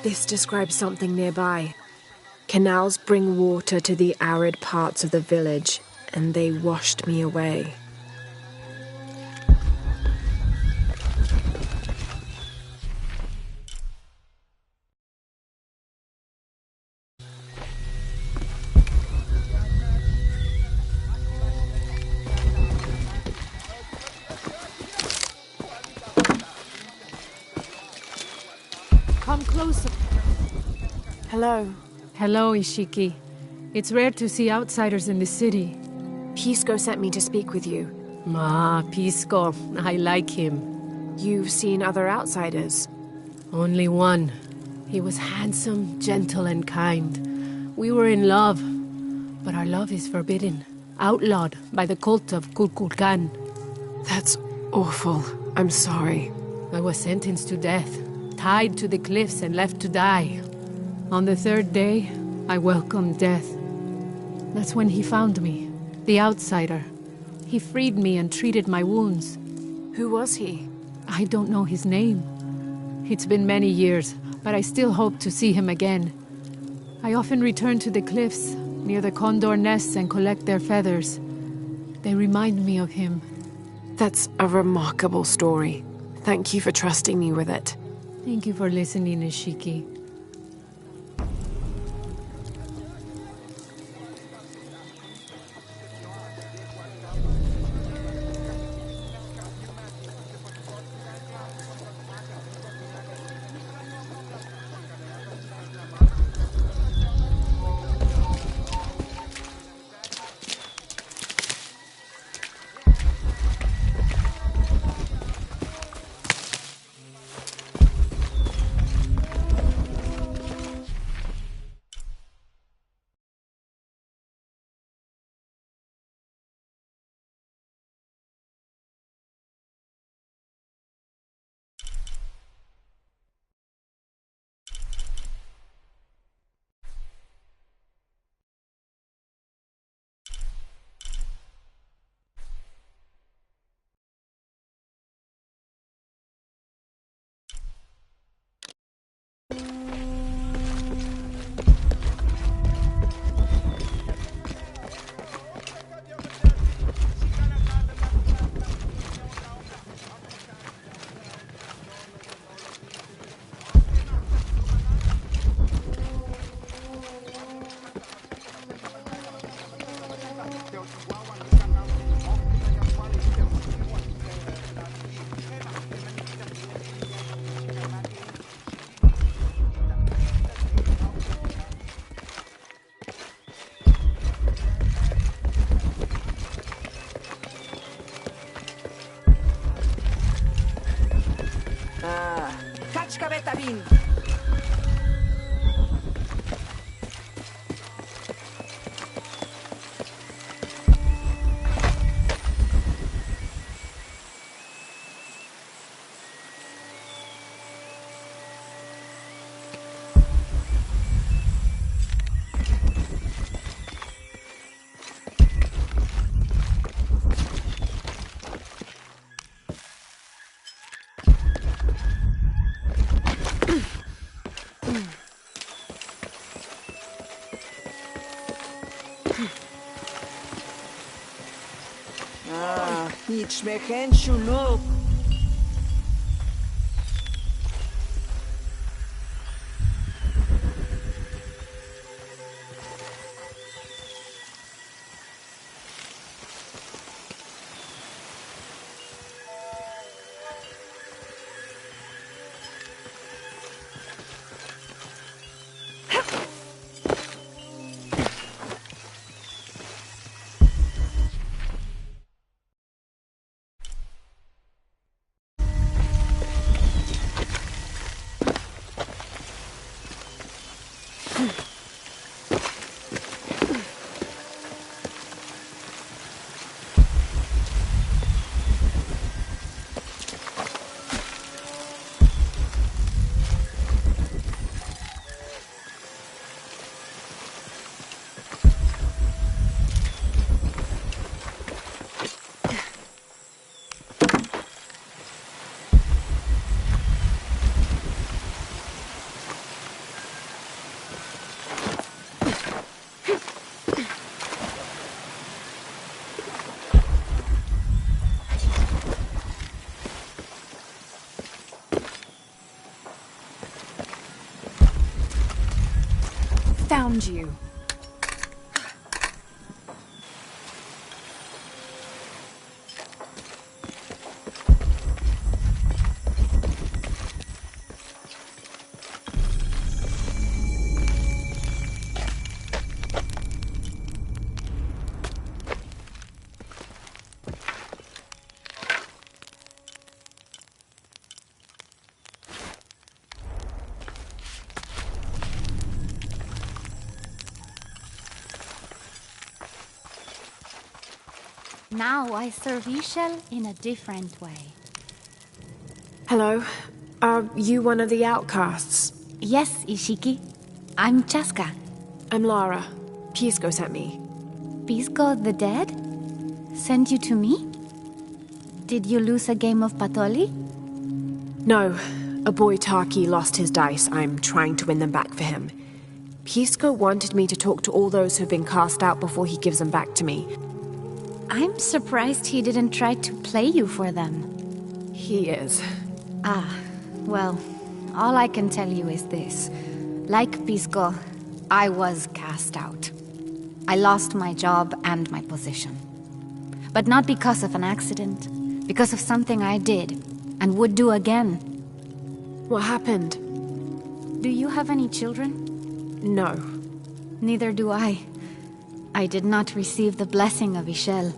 A: This describes something nearby. Canals bring water to the arid parts of the village, and they washed me away.
G: Come closer.
A: Hello.
G: Hello, Ishiki. It's rare to see outsiders in the city.
A: Pisco sent me to speak with you.
G: Ah, Pisco. I like him.
A: You've seen other outsiders?
G: Only one. He was handsome, gentle, and kind. We were in love, but our love is forbidden. Outlawed by the cult of Kulkulkan.
A: That's awful. I'm sorry.
G: I was sentenced to death, tied to the cliffs and left to die. On the third day, I welcomed death. That's when he found me, the outsider. He freed me and treated my wounds.
A: Who was he?
G: I don't know his name. It's been many years, but I still hope to see him again. I often return to the cliffs, near the condor nests, and collect their feathers. They remind me of him.
A: That's a remarkable story. Thank you for trusting me with it.
G: Thank you for listening, Ishiki.
L: Nitschmechen shuluk.
A: find you.
L: Now I serve Ishel in a different way.
A: Hello. Are you one of the outcasts?
L: Yes, Ishiki. I'm Chaska.
A: I'm Lara. Pisco sent me.
L: Pisco the dead? Sent you to me? Did you lose a game of Patoli?
A: No. A boy Taki lost his dice. I'm trying to win them back for him. Pisco wanted me to talk to all those who've been cast out before he gives them back to me.
L: I'm surprised he didn't try to play you for them.
A: He is.
L: Ah, well, all I can tell you is this. Like Pisco, I was cast out. I lost my job and my position. But not because of an accident, because of something I did, and would do again.
A: What happened?
L: Do you have any children?
A: No.
L: Neither do I. I did not receive the blessing of Ishel.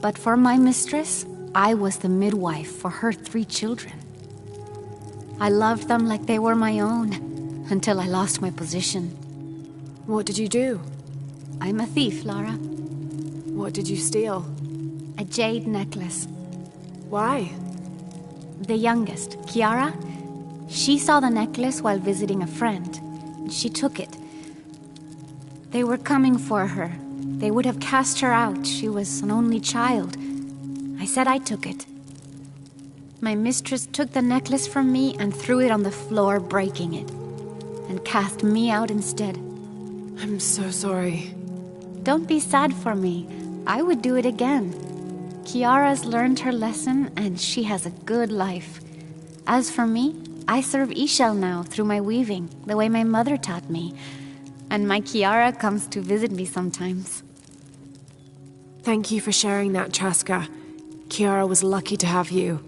L: But for my mistress, I was the midwife for her 3 children. I loved them like they were my own, until I lost my position.
A: What did you do?
L: I'm a thief, Lara.
A: What did you steal?
L: A jade necklace.
A: Why?
L: The youngest, Kiara, she saw the necklace while visiting a friend. She took it. They were coming for her. They would have cast her out. She was an only child. I said I took it. My mistress took the necklace from me and threw it on the floor, breaking it, and cast me out instead.
A: I'm so sorry.
L: Don't be sad for me. I would do it again. Kiara's learned her lesson, and she has a good life. As for me, I serve Ishel now through my weaving, the way my mother taught me. And my Kiara comes to visit me sometimes.
A: Thank you for sharing that, Chaska. Kiara was lucky to have you.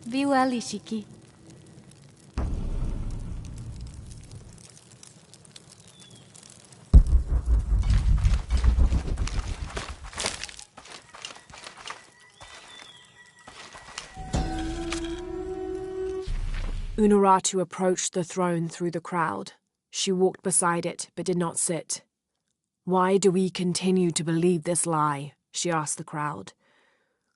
L: Be well, Ishiki.
A: Unuratu approached the throne through the crowd. She walked beside it, but did not sit. Why do we continue to believe this lie? She asked the crowd.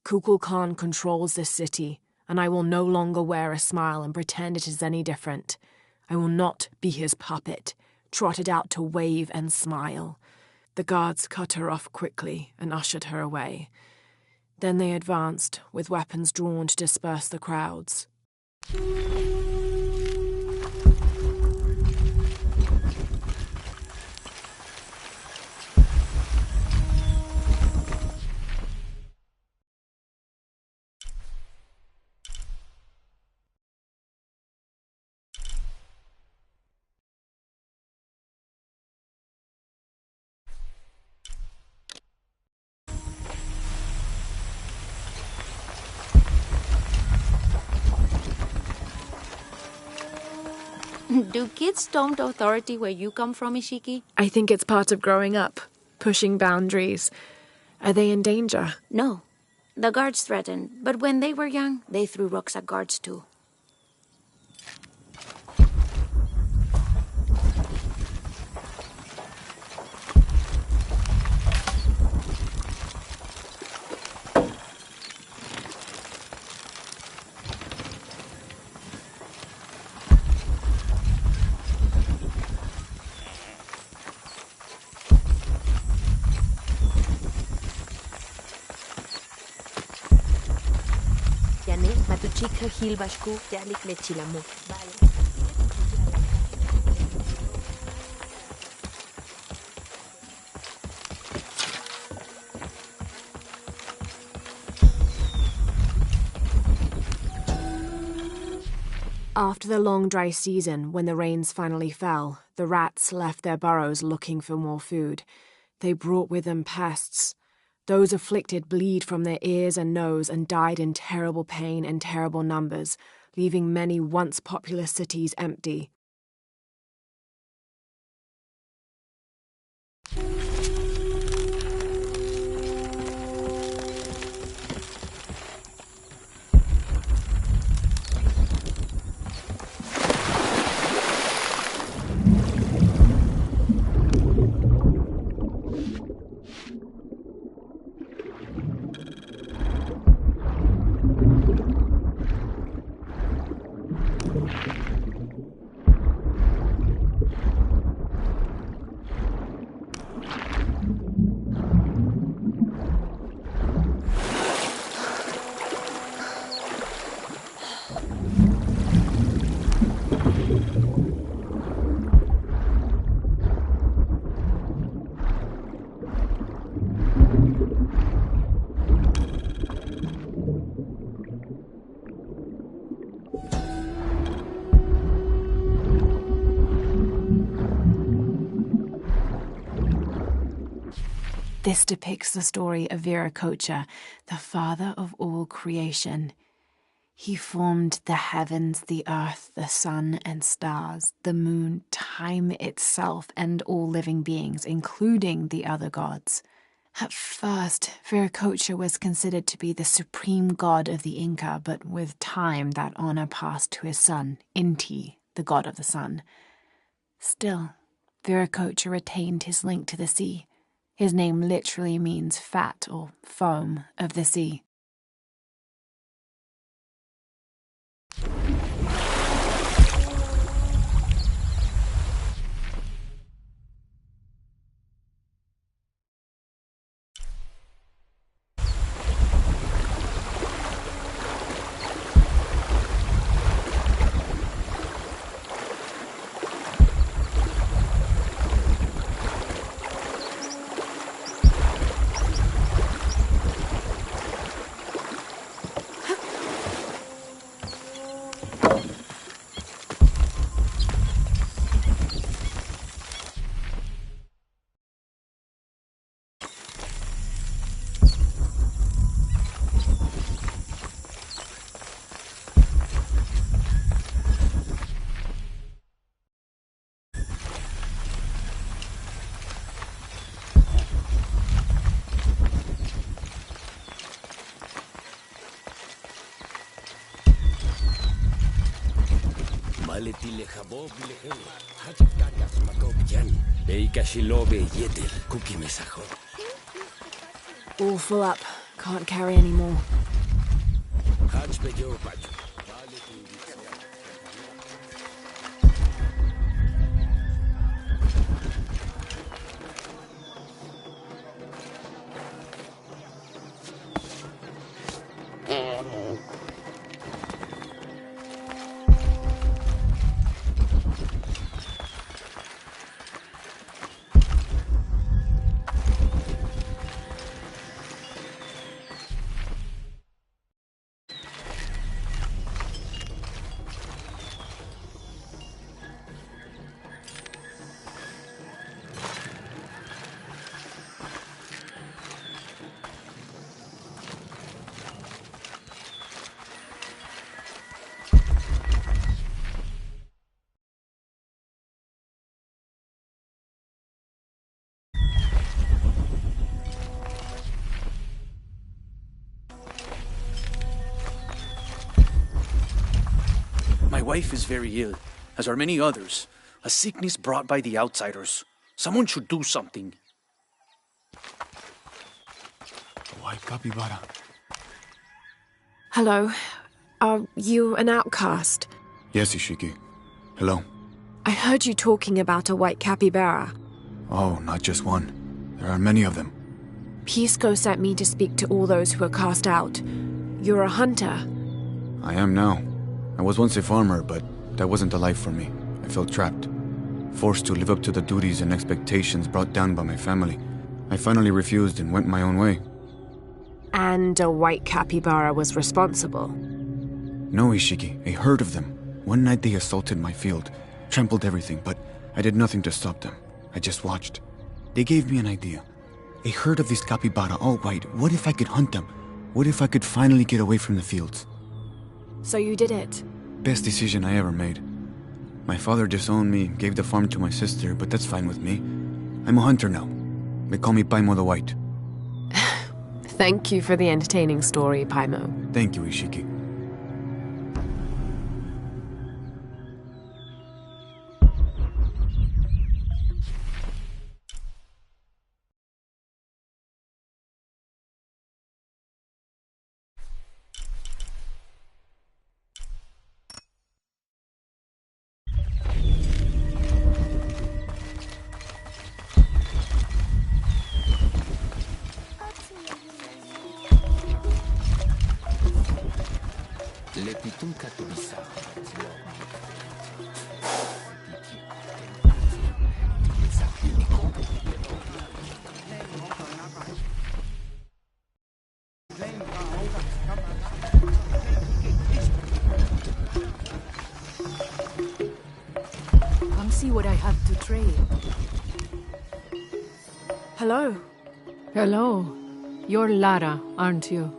A: Kukul Khan controls this city, and I will no longer wear a smile and pretend it is any different. I will not be his puppet, trotted out to wave and smile. The guards cut her off quickly and ushered her away. Then they advanced, with weapons drawn to disperse the crowds.
E: Do kids stomp authority where you come from, Ishiki?
A: I think it's part of growing up, pushing boundaries. Are they in danger?
E: No. The guards threatened, but when they were young, they threw rocks at guards too.
B: Matuchika hilbashku yalik lechilamu.
A: After the long dry season, when the rains finally fell, The rats left their burrows looking for more food. They brought with them pests. Those afflicted bleed from their ears and nose and died in terrible pain and terrible numbers, leaving many once populous cities empty. This depicts the story of Viracocha, the father of all creation. He formed the heavens, the earth, the sun and stars, the moon, time itself, and all living beings, including the other gods. At first, Viracocha was considered to be the supreme god of the Inca, but with time that honor passed to his son, Inti, the god of the sun. Still, Viracocha retained his link to the sea. His name literally means fat or foam of the sea. All full up. Can't carry any more.
H: My wife is very ill, as are many others. A sickness brought by the outsiders. Someone should do something.
C: White capybara.
A: Hello. Are you an outcast?
C: Yes, Ishiki. Hello.
A: I heard you talking about a white capybara.
C: Oh, not just one. There are many of them.
A: Pisco sent me to speak to all those who are cast out. You're a hunter.
C: I am now. I was once a farmer, but that wasn't the life for me. I felt trapped. Forced to live up to the duties and expectations brought down by my family. I finally refused and went my own way.
A: And a white capybara was responsible?
C: No, Ishiki. A herd of them. One night they assaulted my field, trampled everything, but I did nothing to stop them. I just watched. They gave me an idea. A herd of these capybara, all white. What if I could hunt them? What if I could finally get away from the fields?
A: So you did it?
C: Best decision I ever made. My father disowned me, gave the farm to my sister, but that's fine with me. I'm a hunter now. They call me Paimo the White.
A: Thank you for the entertaining story, Paimo.
C: Thank you, Ishiki.
G: Come see what I have to trade.
A: Hello.
G: Hello. You're Lara, aren't you?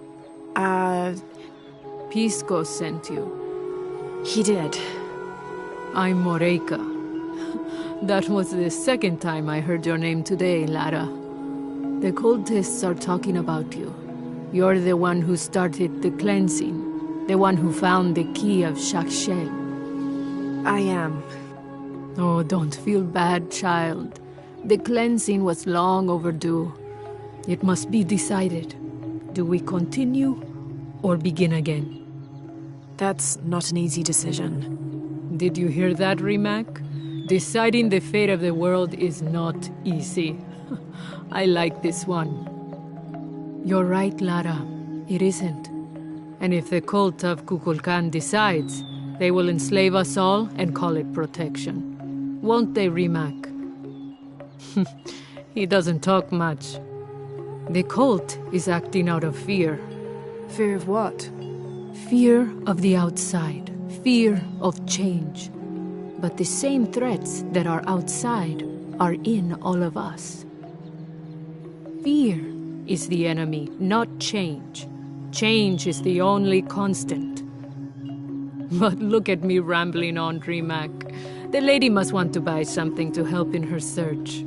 G: Pisco sent you.
A: He did.
G: I'm Moreika. That was the second time I heard your name today, Lara. The cultists are talking about you. You're the one who started the cleansing. The one who found the key of Shakshel.
A: I am.
G: Oh, don't feel bad, child. The cleansing was long overdue. It must be decided. Do we continue or begin again?
A: That's not an easy decision.
G: Did you hear that, Rimac? Deciding the fate of the world is not easy. I like this one. You're right, Lara. It isn't. And if the cult of Kukulkan decides, they will enslave us all and call it protection. Won't they, Rimac? He doesn't talk much. The cult is acting out of fear.
A: Fear of what?
G: Fear of the outside. Fear of change. But the same threats that are outside are in all of us. Fear is the enemy, not change. Change is the only constant. But look at me rambling on, Rimac. The lady must want to buy something to help in her search.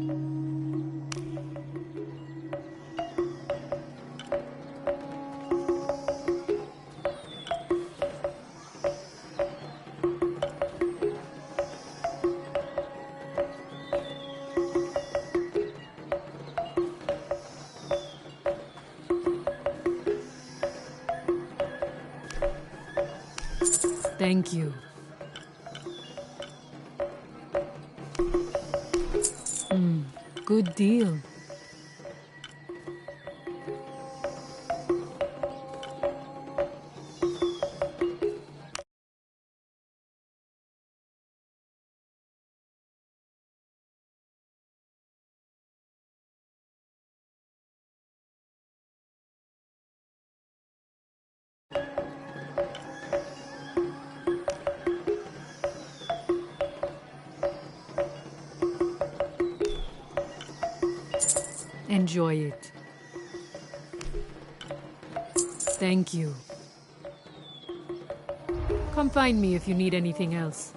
G: Thank you. Good deal. Enjoy it. Thank you. Come find me if you need anything else.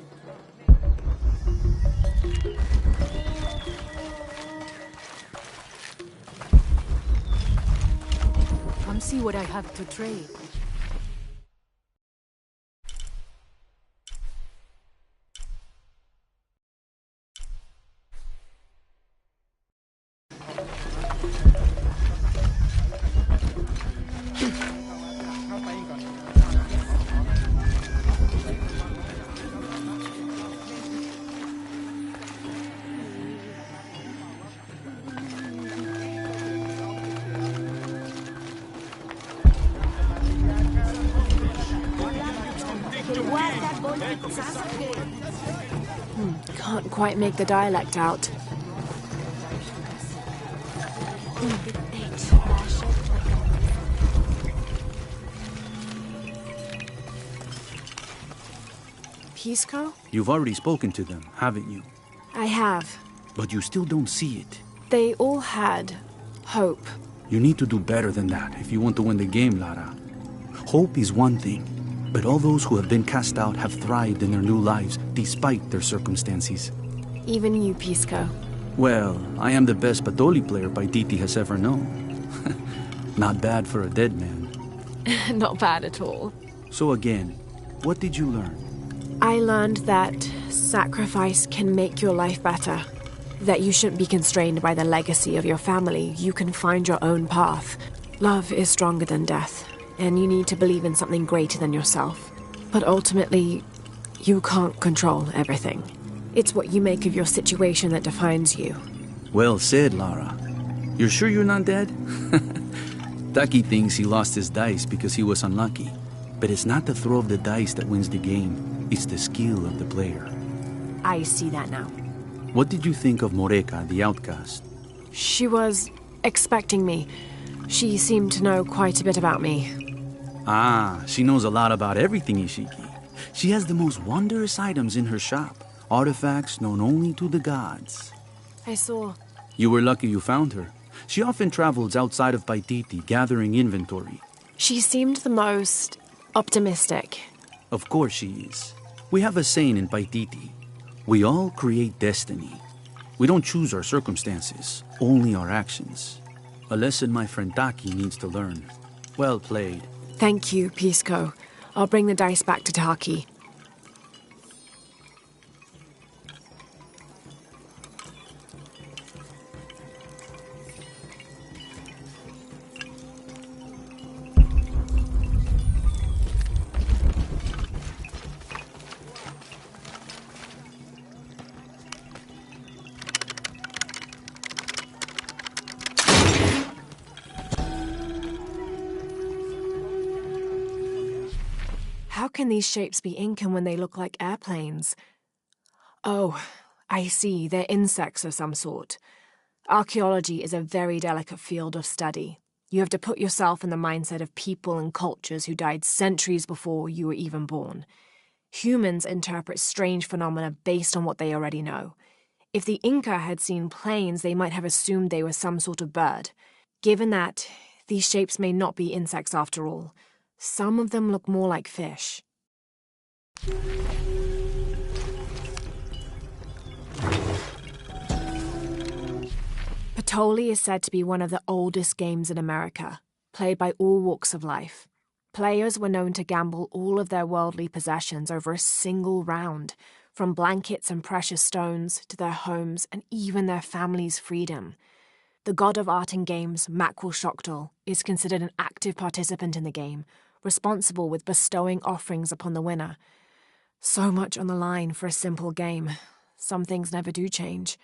G: Come see what I have to trade.
A: Can't quite make the dialect out. Pisco?
H: You've already spoken to them, haven't you?
A: I have.
H: But you still don't see it.
A: They all had hope.
H: You need to do better than that if you want to win the game, Lara. Hope is one thing, but all those who have been cast out have thrived in their new lives despite their circumstances.
A: Even you, Pisco.
H: Well, I am the best Badoli player Paititi has ever known. Not bad for a dead man.
A: Not bad at all.
H: So again, what did you learn?
A: I learned that sacrifice can make your life better. That you shouldn't be constrained by the legacy of your family. You can find your own path. Love is stronger than death, and you need to believe in something greater than yourself. But ultimately, you can't control everything. It's what you make of your situation that defines you.
H: Well said, Lara. You're sure you're not dead? Taki thinks he lost his dice because he was unlucky. But it's not the throw of the dice that wins the game. It's the skill of the player.
A: I see that now.
H: What did you think of Moreka, the outcast?
A: She was expecting me. She seemed to know quite a bit about me.
H: Ah, she knows a lot about everything, Ishiki. She has the most wondrous items in her shop. Artifacts known only to the gods.
A: I saw.
H: You were lucky you found her. She often travels outside of Paititi, gathering inventory.
A: She seemed the most optimistic.
H: Of course she is. We have a saying in Paititi. We all create destiny. We don't choose our circumstances, only our actions. A lesson my friend Taki needs to learn. Well played.
A: Thank you, Pisco. I'll bring the dice back to Taki. How can these shapes be Incan when they look like airplanes? Oh, I see. They're insects of some sort. Archaeology is a very delicate field of study. You have to put yourself in the mindset of people and cultures who died centuries before you were even born. Humans interpret strange phenomena based on what they already know. If the Inca had seen planes, they might have assumed they were some sort of bird. Given that, these shapes may not be insects after all. Some of them look more like fish. Patoli is said to be one of the oldest games in America, played by all walks of life. Players were known to gamble all of their worldly possessions over a single round, from blankets and precious stones to their homes and even their family's freedom. The god of art and games, Makwil is considered an active participant in the game, responsible with bestowing offerings upon the winner. So much on the line for a simple game. Some things never do change.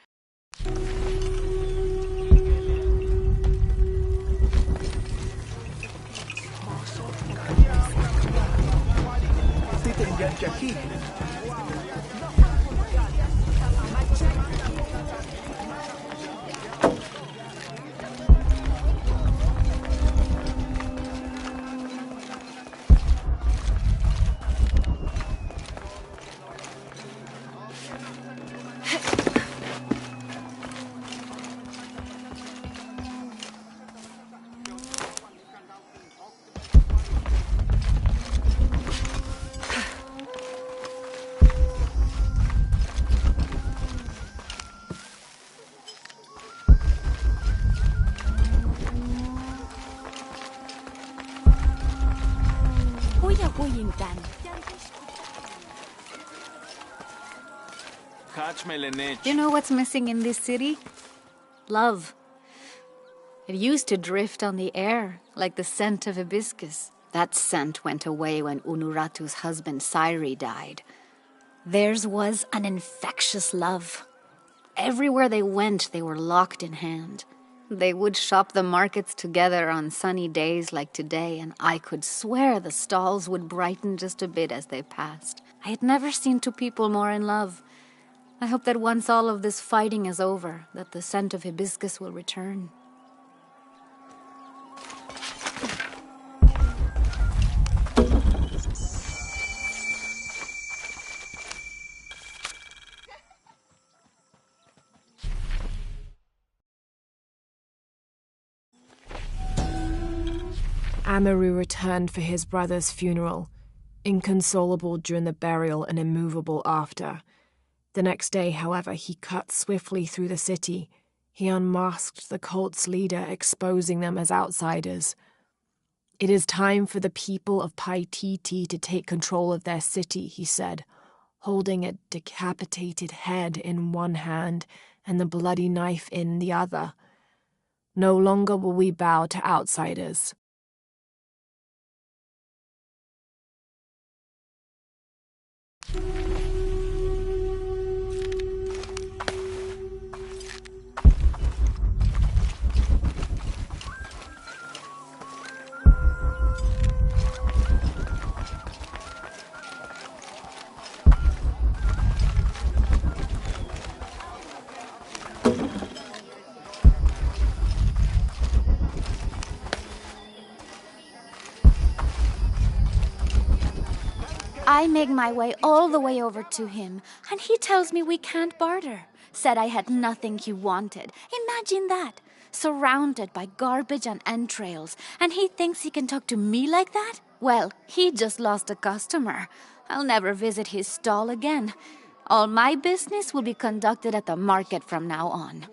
L: You know what's missing in this city? Love. It used to drift on the air, like the scent of hibiscus. That scent went away when Unuratu's husband Sairi died. Theirs was an infectious love. Everywhere they went, they were locked in hand. They would shop the markets together on sunny days like today, and I could swear the stalls would brighten just a bit as they passed. I had never seen two people more in love. I hope that once all of this fighting is over, that the scent of hibiscus will return.
A: Amaru returned for his brother's funeral, inconsolable during the burial and immovable after. The next day, however, he cut swiftly through the city. He unmasked the cult's leader, exposing them as outsiders. "It is time for the people of Paititi to take control of their city," he said, holding a decapitated head in one hand and the bloody knife in the other. "No longer will we bow to outsiders."
L: I make my way all the way over to him, and he tells me we can't barter. Said I had nothing he wanted. Imagine that. Surrounded by garbage and entrails, and he thinks he can talk to me like that? Well, he just lost a customer. I'll never visit his stall again. All my business will be conducted at the market from now on.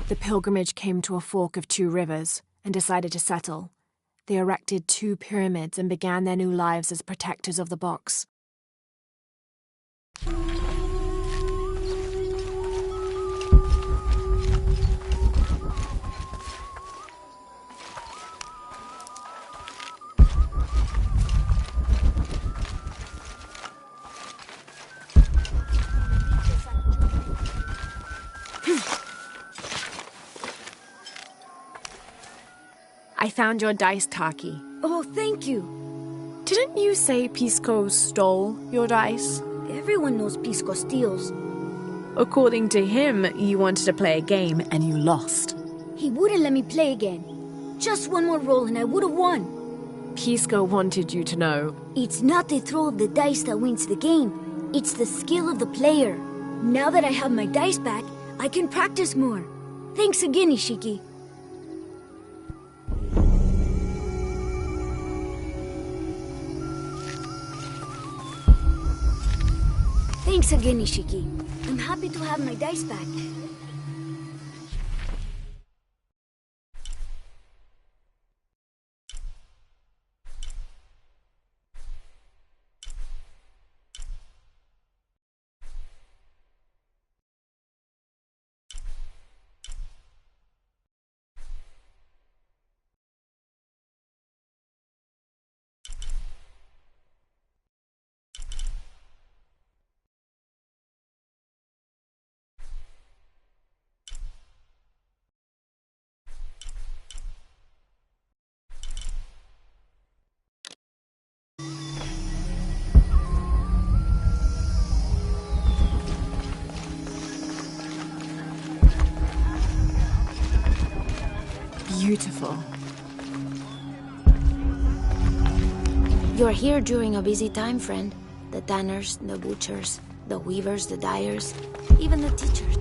A: The pilgrimage came to a fork of 2 rivers and decided to settle. They erected 2 pyramids and began their new lives as protectors of the box. I found your dice, Taki.
F: Oh, thank you.
A: Didn't you say Pisco stole your dice?
F: Everyone knows Pisco steals.
A: According to him, you wanted to play a game and you lost.
F: He wouldn't let me play again. Just one more roll and I would have won.
A: Pisco wanted you to know.
F: It's not the throw of the dice that wins the game. It's the skill of the player. Now that I have my dice back, I can practice more. Thanks again, Ishiki. Thanks again, Ishiki. I'm happy to have my dice back.
A: Beautiful.
E: You're here during a busy time, friend. The tanners, the butchers, the weavers, the dyers, even the teachers.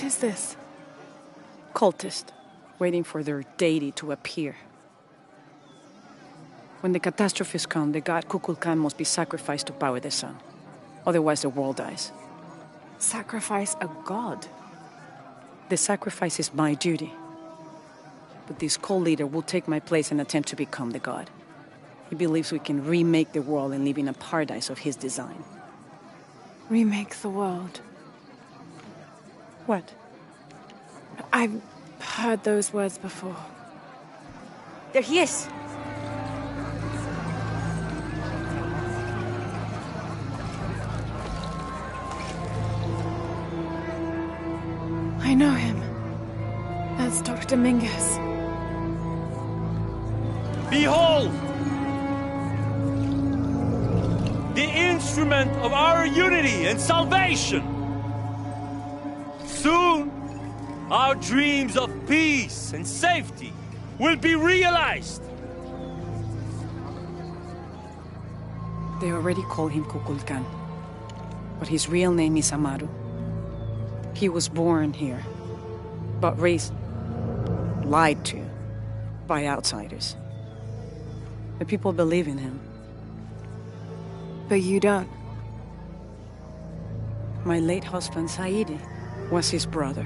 A: is this?
D: Cultist, waiting for their deity to appear. When the catastrophes come, the god Kukulkan must be sacrificed to power the sun. Otherwise, the world dies.
A: Sacrifice a god?
D: The sacrifice is my duty. But this cult leader will take my place and attempt to become the god. He believes we can remake the world and live in a paradise of his design.
A: Remake the world?
D: What?
A: I've heard those words before.
B: There he is!
A: I know him. That's Dr. Dominguez.
K: Behold! The instrument of our unity and salvation! Soon, our dreams of peace and safety will be realized!
D: They already call him Kukulkan, but his real name is Amaru. He was born here, but raised, lied to, by outsiders. The people believe in him.
A: But you don't.
D: My late husband, Saidi, was his brother.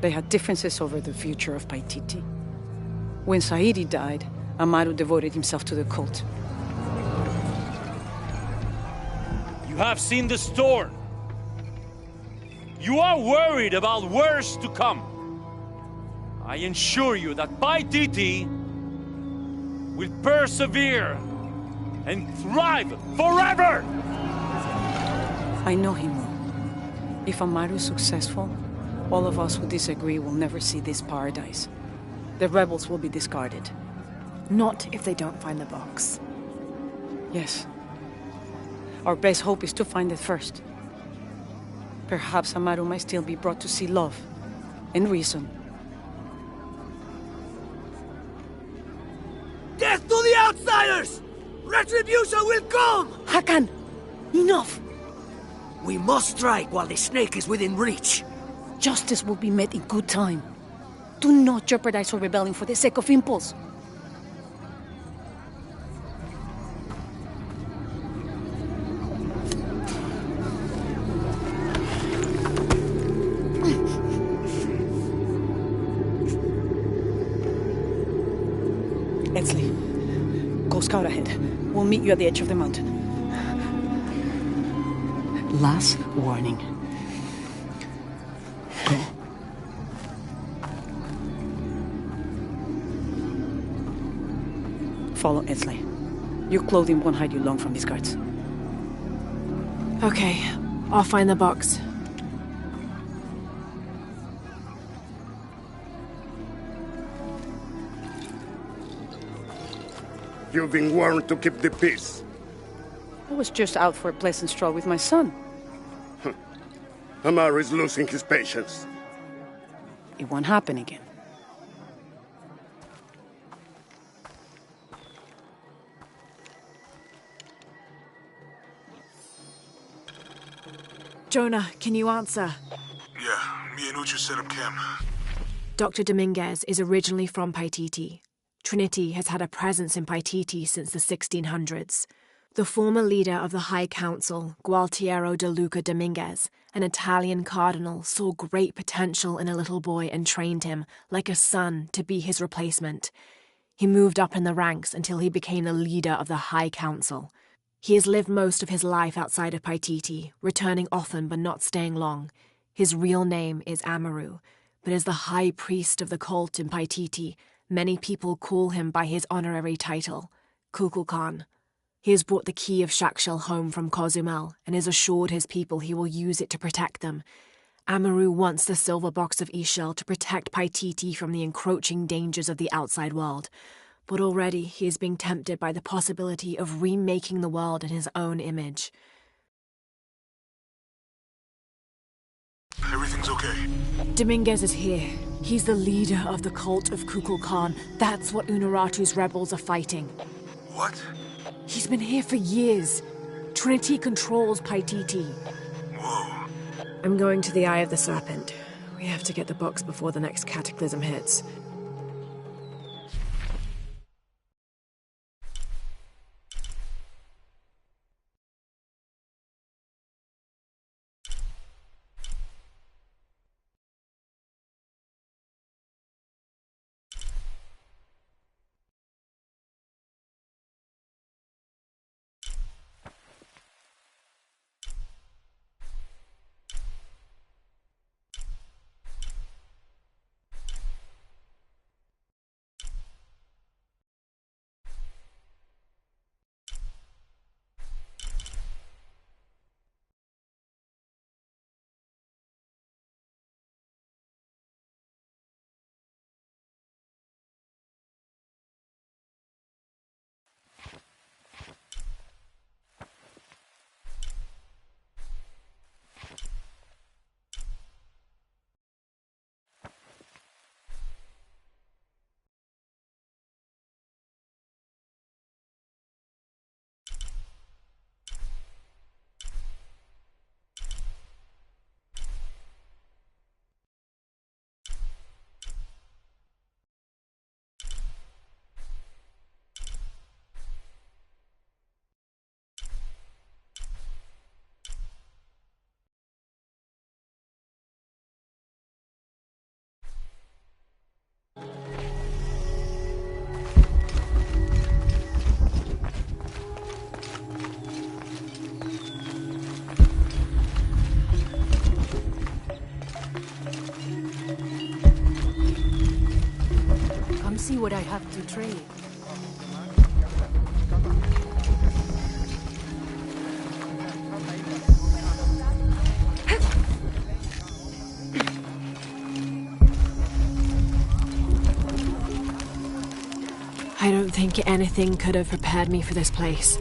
D: They had differences over the future of Paititi. When Saidi died, Amaru devoted himself to the cult.
K: You have seen the storm. You are worried about worse to come. I assure you that Paititi will persevere and thrive forever!
D: I know him well. If Amaru is successful, all of us who disagree will never see this paradise. The rebels will be discarded.
A: Not if they don't find the box.
D: Yes. Our best hope is to find it first. Perhaps Amaru might still be brought to see love and reason.
J: Death to the outsiders! Retribution will come!
D: Hakan! Enough!
J: We must strike while the snake is within reach.
D: Justice will be met in good time. Do not jeopardize our rebellion for the sake of impulse. Edsley, go scout ahead. We'll meet you at the edge of the mountain. Last warning. Go. Follow Edsley. Your clothing won't hide you long from these guards.
A: Okay, I'll find the box.
M: You've been warned to keep the peace.
D: I was just out for a pleasant stroll with my son.
M: Amaru is losing his patience.
D: It won't happen again.
A: Jonah, can you answer?
N: Yeah, me and Uchu set up camp.
A: Dr. Dominguez is originally from Paititi. Trinity has had a presence in Paititi since the 1600s. The former leader of the High Council, Gualtiero de Luca Dominguez, an Italian cardinal, saw great potential in a little boy and trained him, like a son, to be his replacement. He moved up in the ranks until he became the leader of the High Council. He has lived most of his life outside of Paititi, returning often but not staying long. His real name is Amaru, but as the high priest of the cult in Paititi, many people call him by his honorary title, Kukulkan. He has brought the key of Shakshel home from Cozumel and has assured his people he will use it to protect them. Amaru wants the silver box of Ishel to protect Paititi from the encroaching dangers of the outside world, but already he is being tempted by the possibility of remaking the world in his own image.
N: Everything's okay.
A: Dominguez is here. He's the leader of the cult of Kukulkan. That's what Unuratu's rebels are fighting.
N: What?
A: He's been here for years. Trinity controls Paititi.
N: Whoa.
A: I'm going to the Eye of the Serpent. We have to get the box before the next cataclysm hits.
G: Come see what I have to trade.
A: I don't think anything could have prepared me for this place.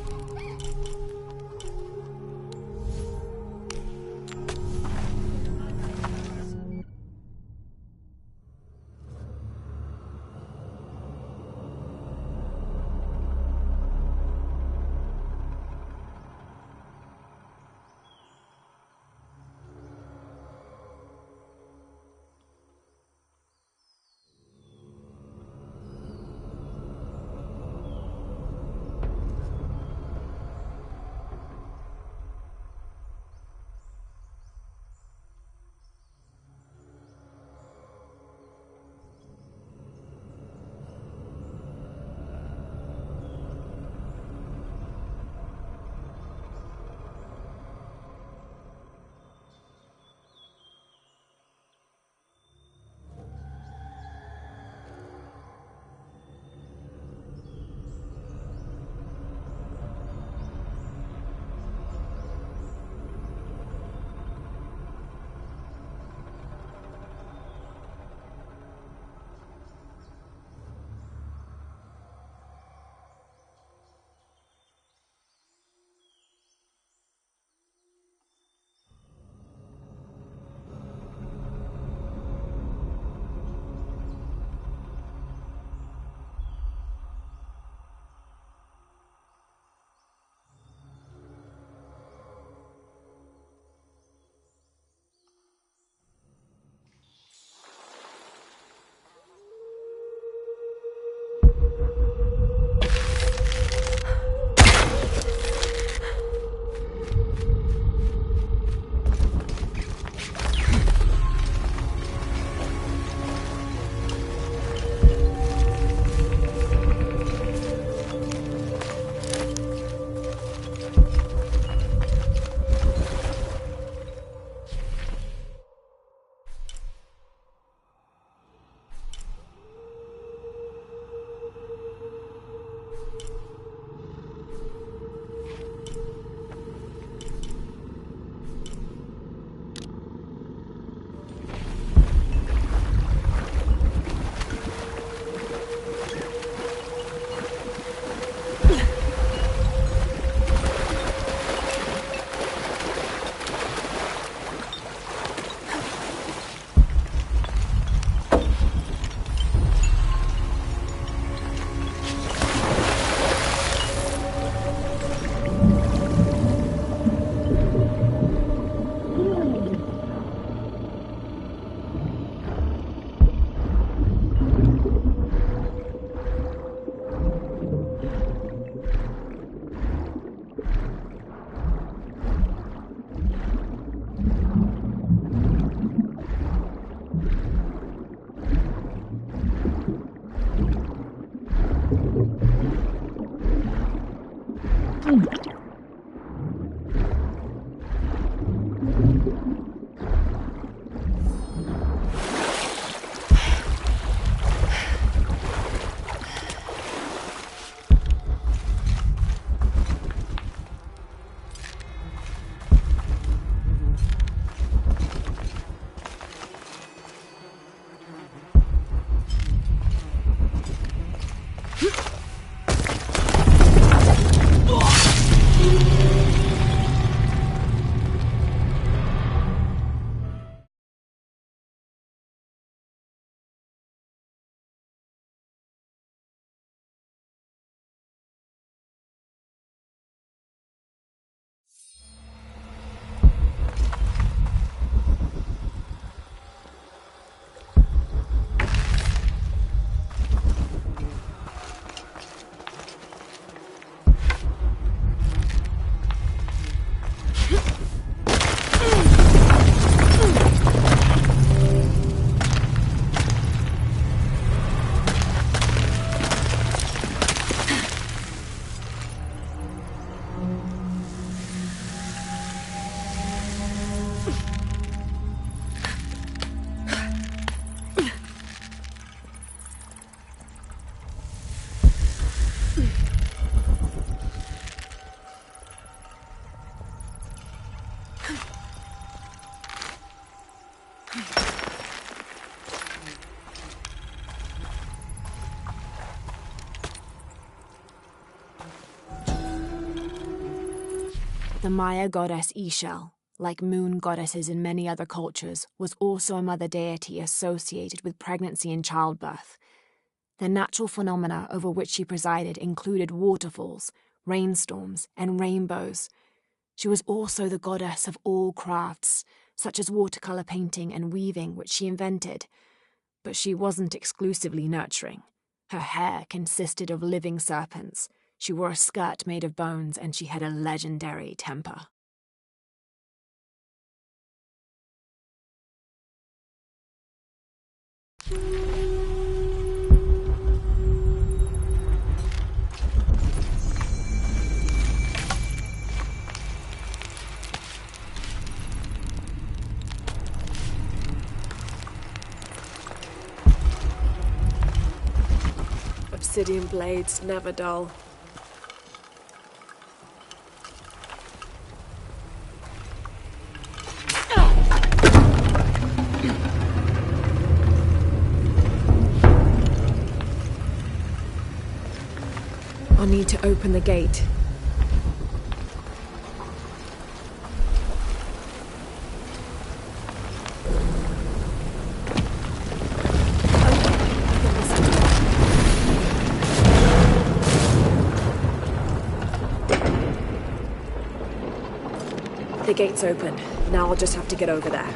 A: The Maya goddess Ishel, like moon goddesses in many other cultures, was also a mother deity associated with pregnancy and childbirth. The natural phenomena over which she presided included waterfalls, rainstorms, and rainbows. She was also the goddess of all crafts, such as watercolor painting and weaving, which she invented. But she wasn't exclusively nurturing. Her hair consisted of living serpents. She wore a skirt made of bones, and she had a legendary temper. Obsidian blades, never dull. I'll need to open the gate. The gate's open. Now I'll just have to get over there.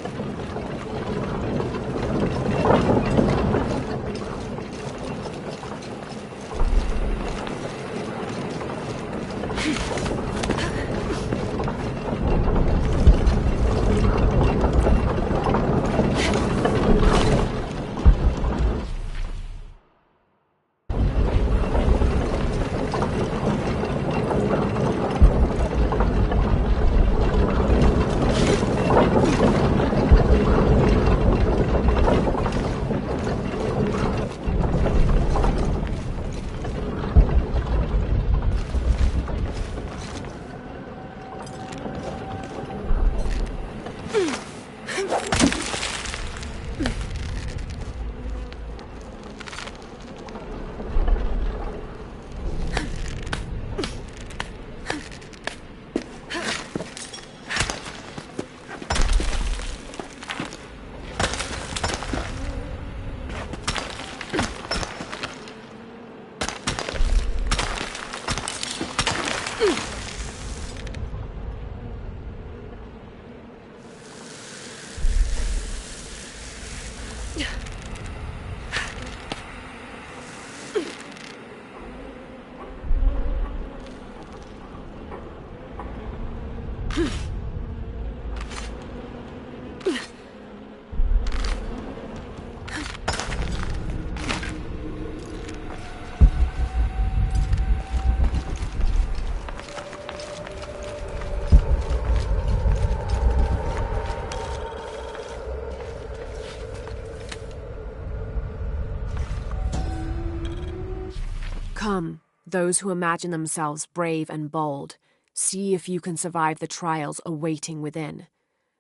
A: Come, those who imagine themselves brave and bold, see if you can survive the trials awaiting within.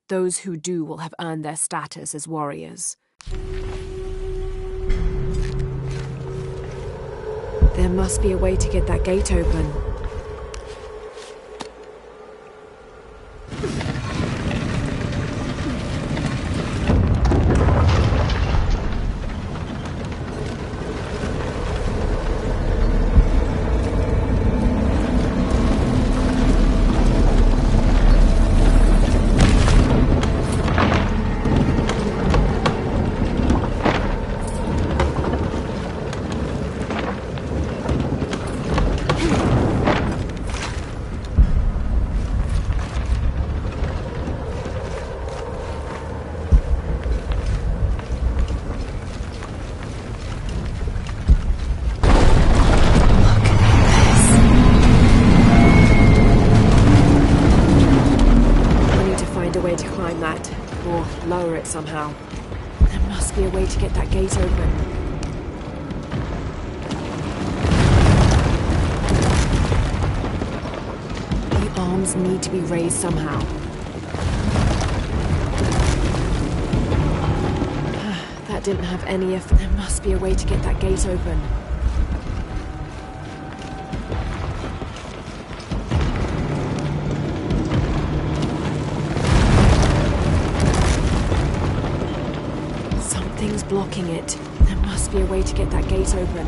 A: Those who do will have earned their status as warriors. There must be a way to get that gate open. Lower it somehow. There must be a way to get that gate open. The arms need to be raised somehow. That didn't have any effect. There must be a way to get that gate open. Something's blocking it. There must be a way to get that gate open.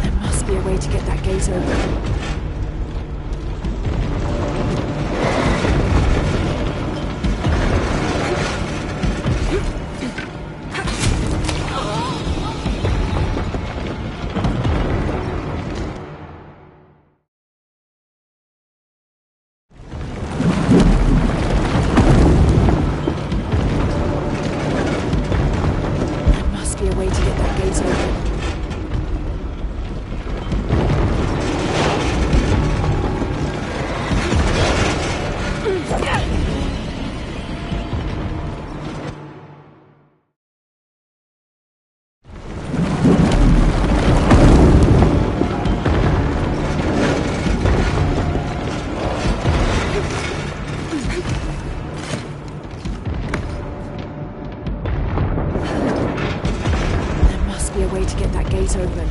A: There must be a way to get that gate open. Open.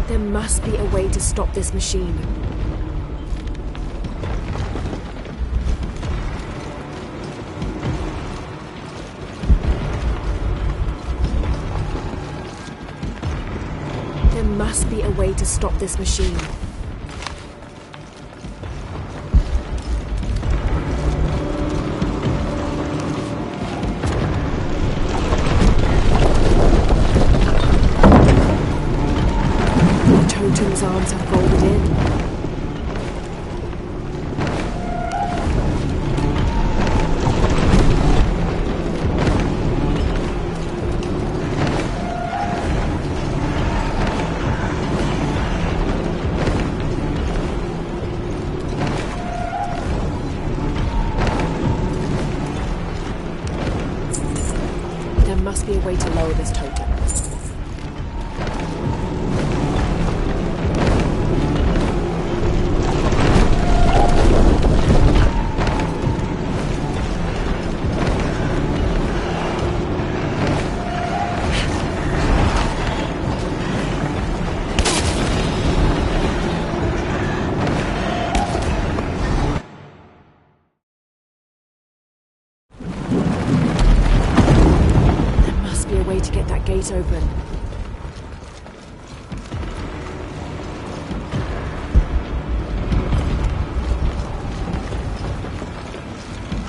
A: There must be a way to stop this machine. There must be a way to stop this machine. The totem's arms have folded in. There must be a way to lower this totem. To get that gate open.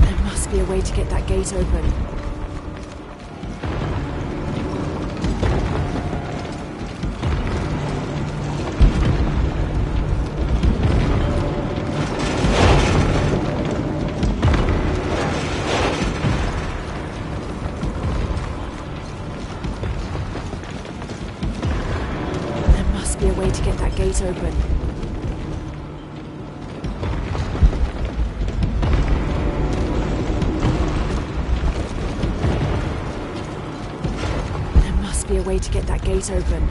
A: There must be a way to get that gate open. be a way to get that gate open. There must be a way to get that gate open.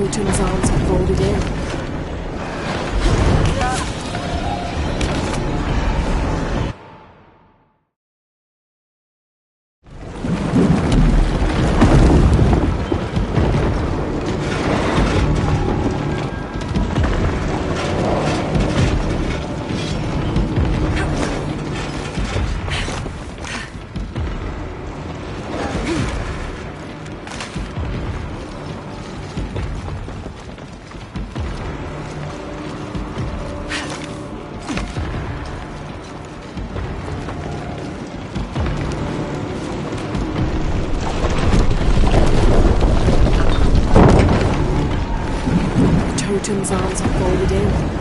A: Totem's arms are folded in. Totem's arms are folded in.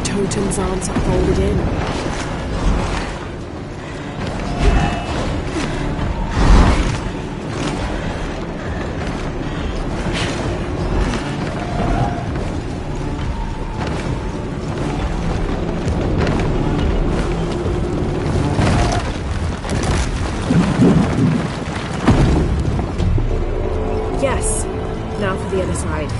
A: Totem's arms are folded in. Yes. Now for the other side.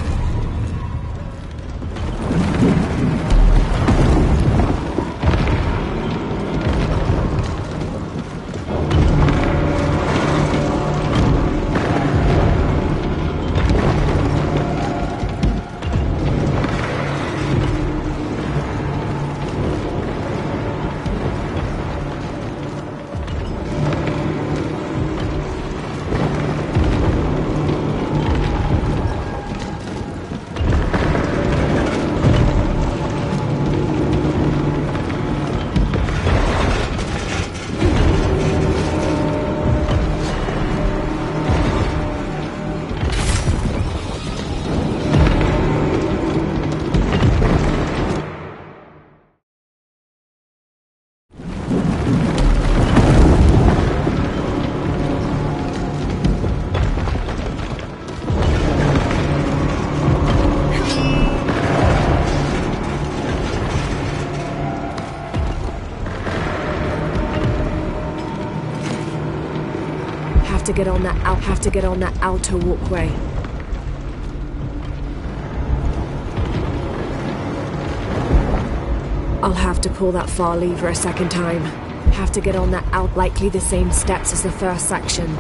A: Have to get on that outer walkway. I'll have to pull that far lever a second time. Have to get on that out, likely the same steps as the first section.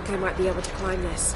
A: I might be able to climb this.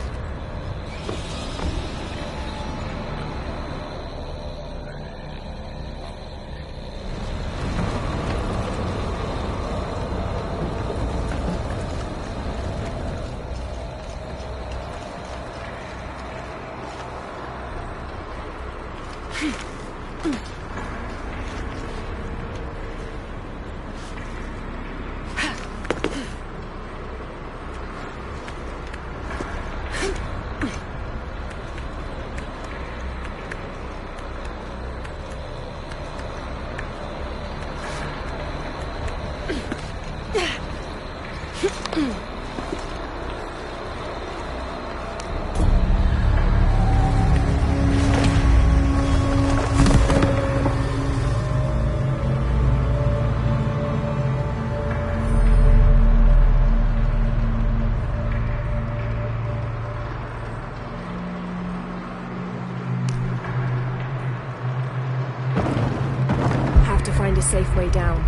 A: Find a safe way down.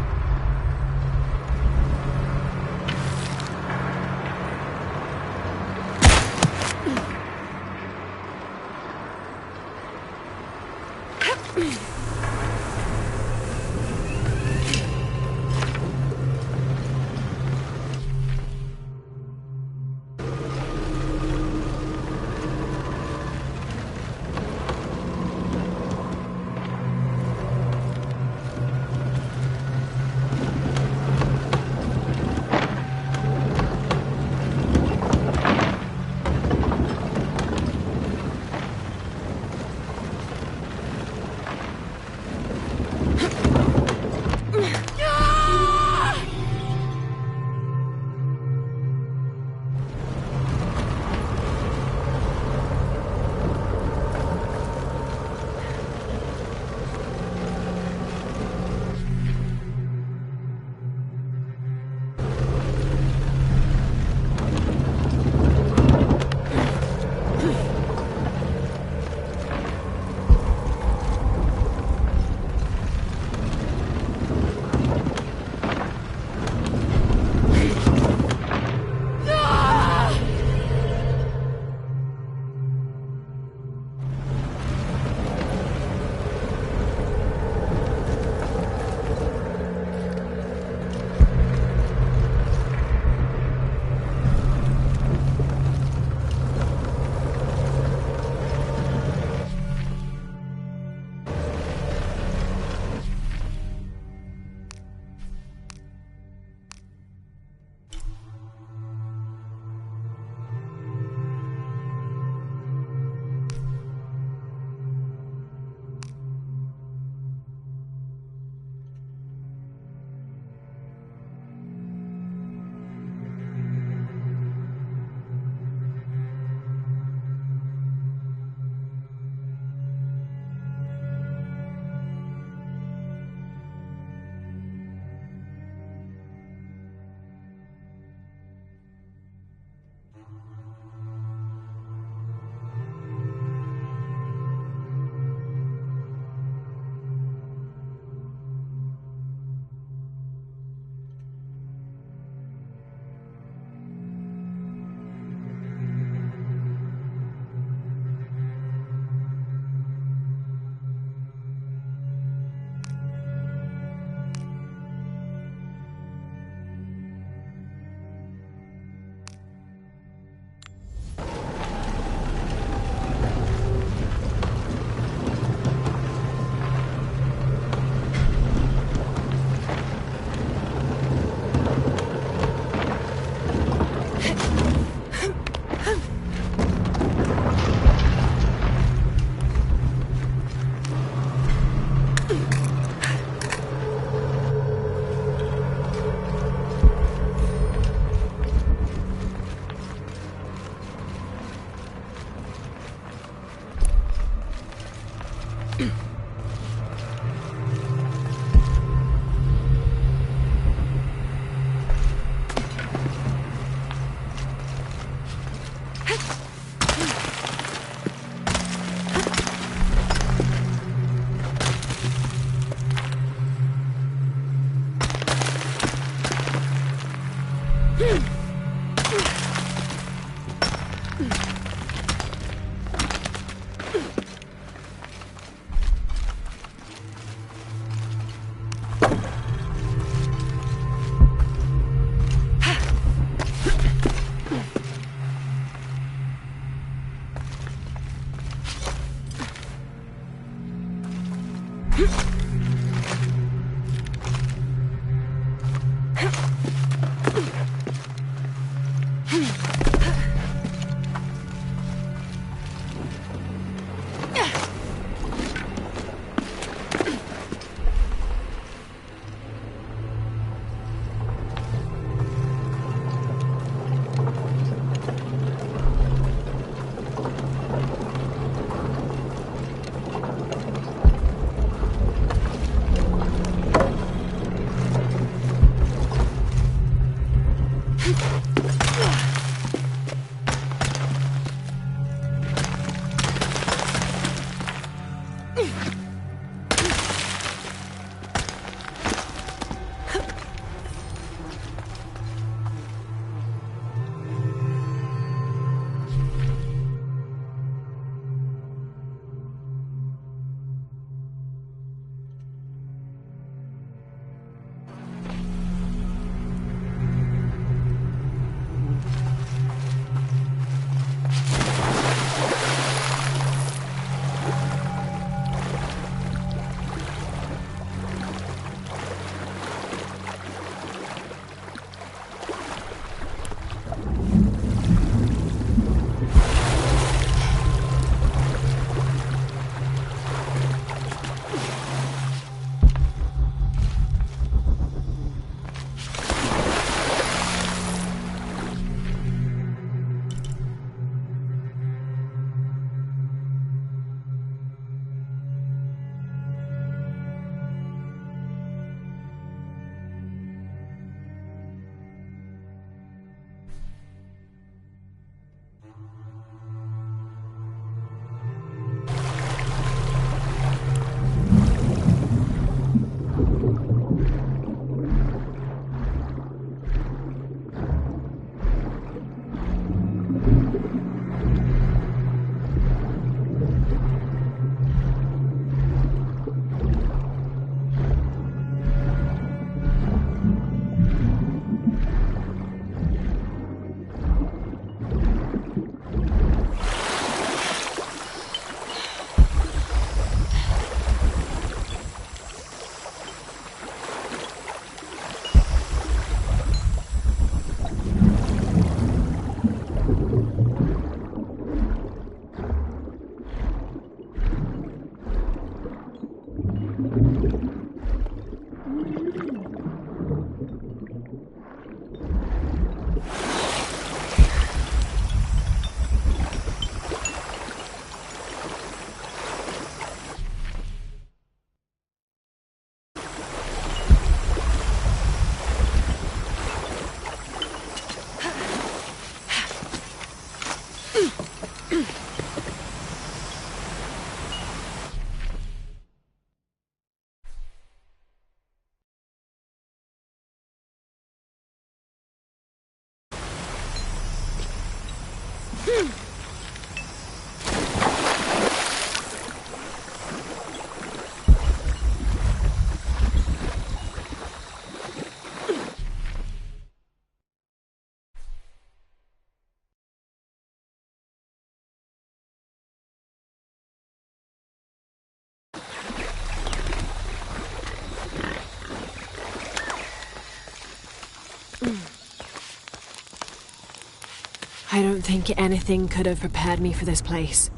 A: I don't think anything could have prepared me for this place.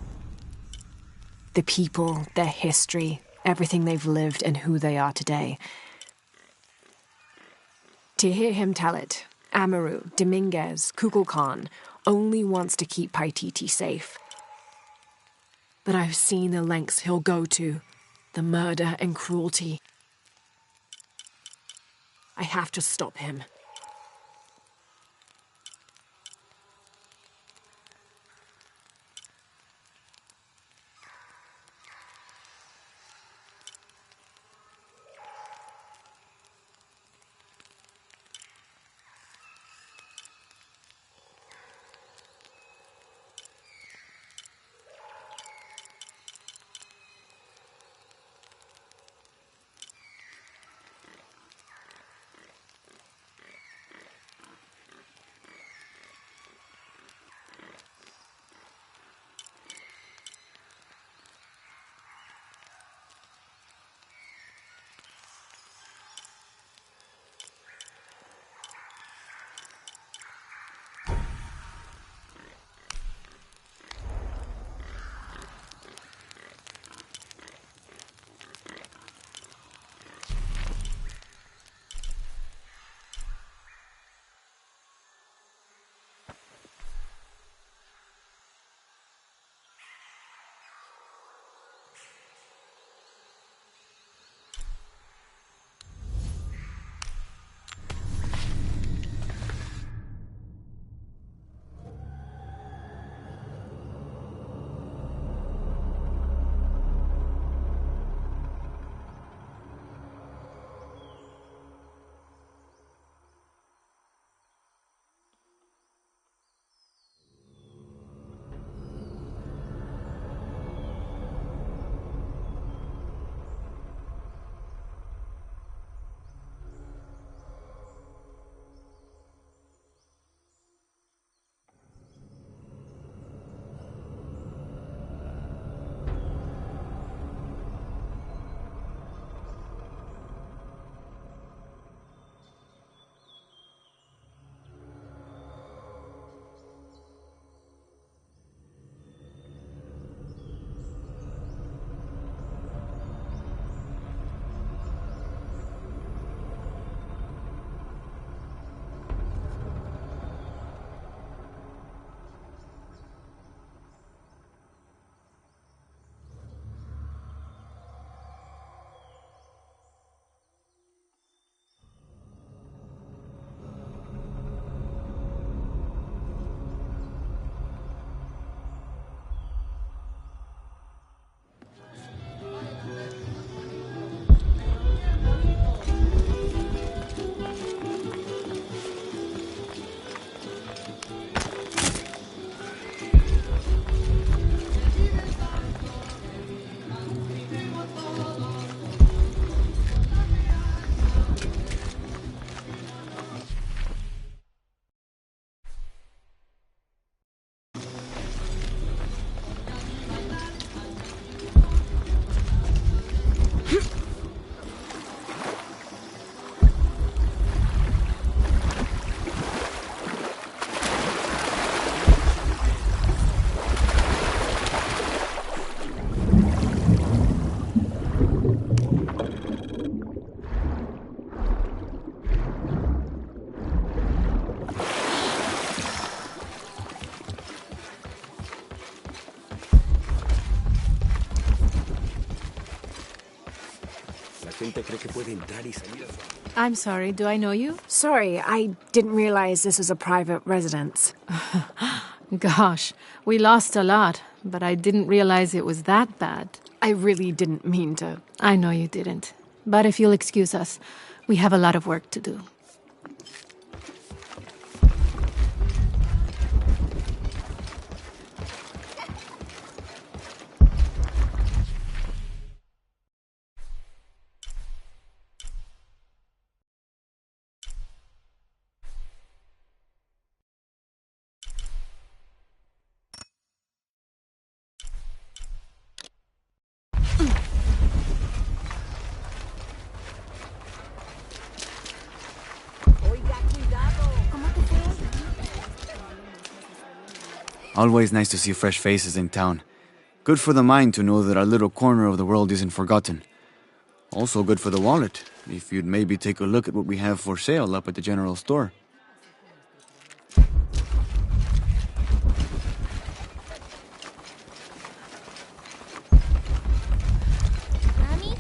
A: The people, their history, everything they've lived and who they are today. To hear him tell it, Amaru, Dominguez, Kukulkan only wants to keep Paititi safe. But I've seen the lengths he'll go to the murder and cruelty. I have to stop him.
G: I'm sorry, do I know you?
A: Sorry, I didn't realize this was a private residence.
G: Gosh, we lost a lot, but I didn't realize it was that bad.
A: I really didn't mean to.
G: I know you didn't. But if you'll excuse us, we have a lot of work to do.
C: Always nice to see fresh faces in town. Good for the mind to know that our little corner of the world isn't forgotten. Also good for the wallet, if you'd maybe take a look at what we have for sale up at the general store.
F: Mommy,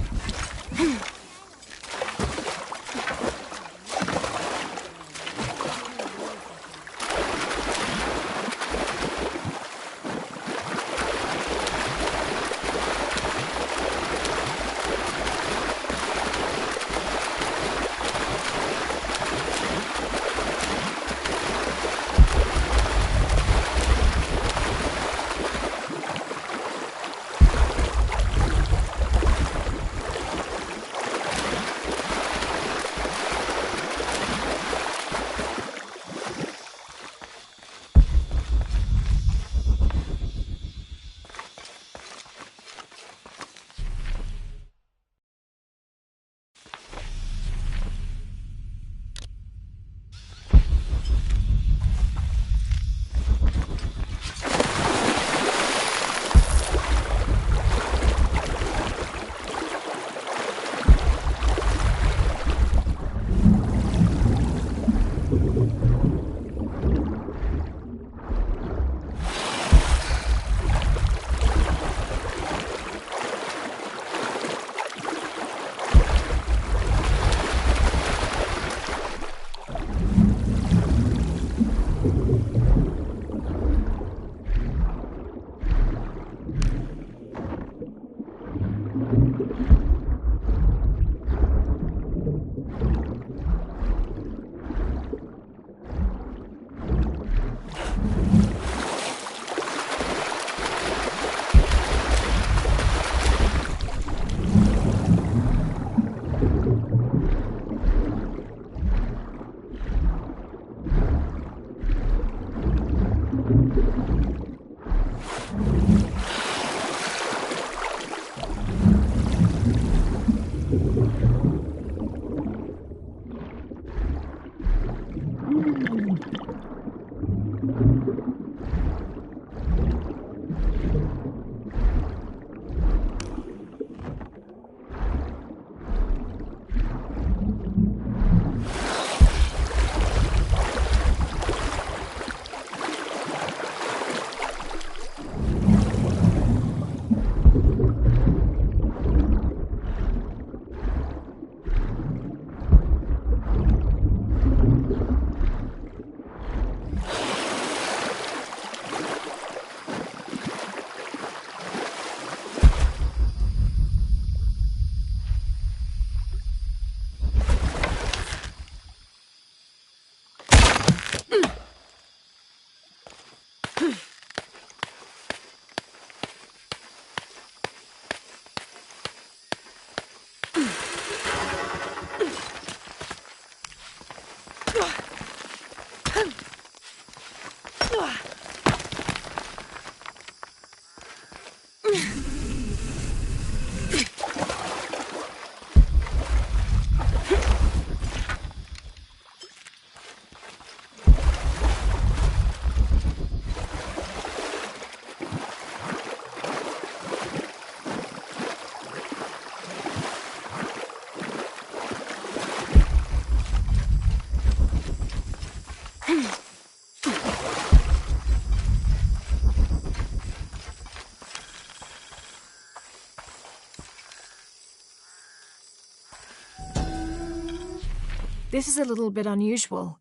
A: This is a little bit unusual.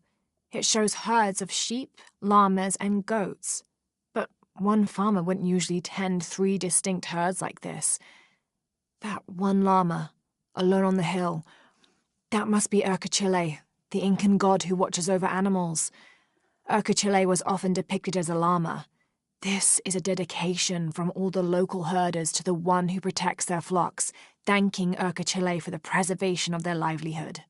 A: It shows herds of sheep, llamas, and goats. But one farmer wouldn't usually tend 3 distinct herds like this. That one llama, alone on the hill, that must be Urkachile, the Incan god who watches over animals. Urkachile was often depicted as a llama. This is a dedication from all the local herders to the one who protects their flocks, thanking Urkachile for the preservation of their livelihood.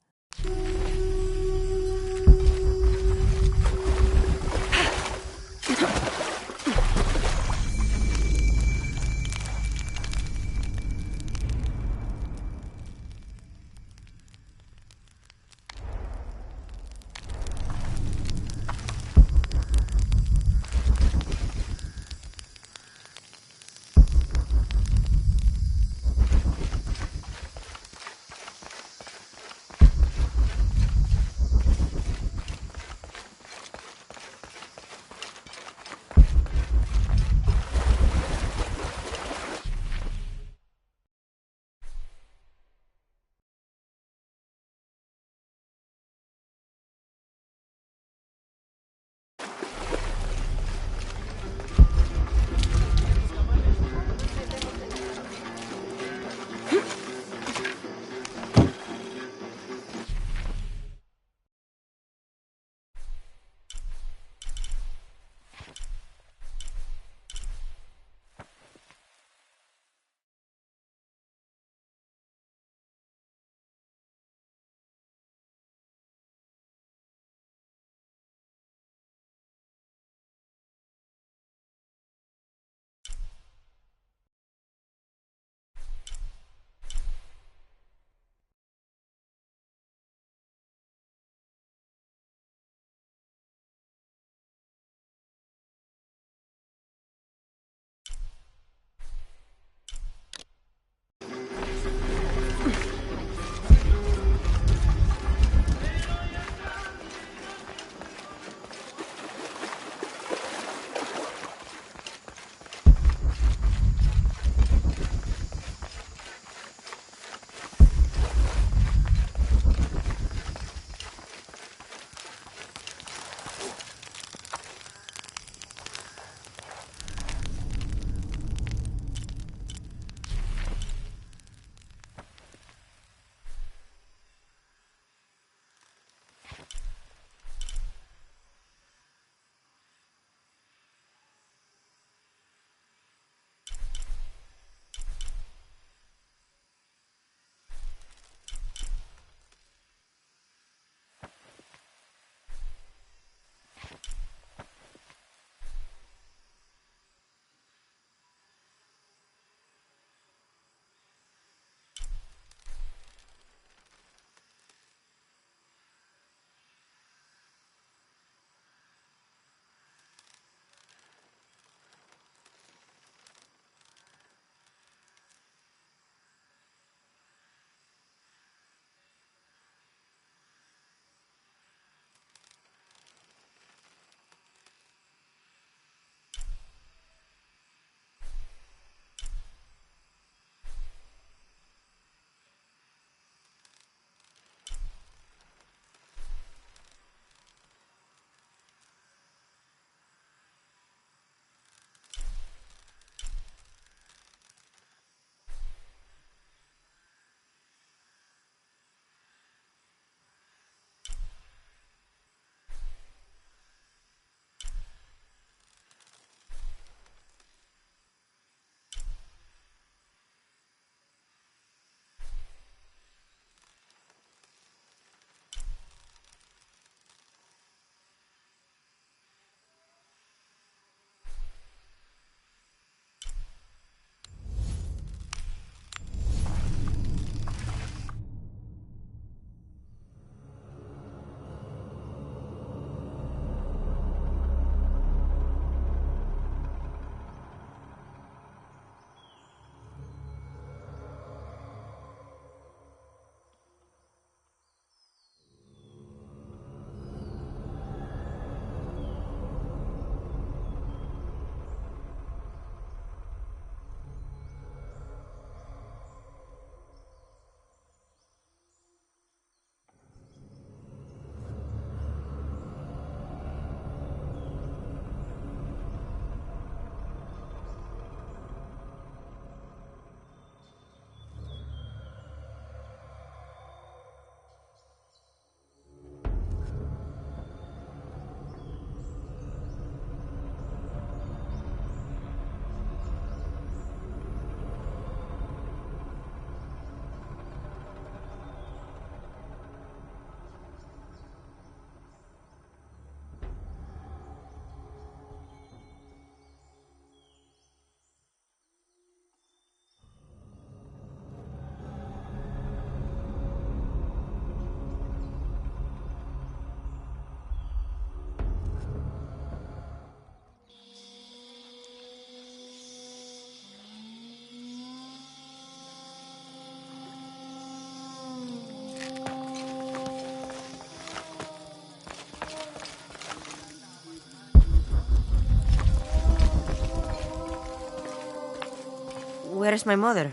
B: Where is my mother?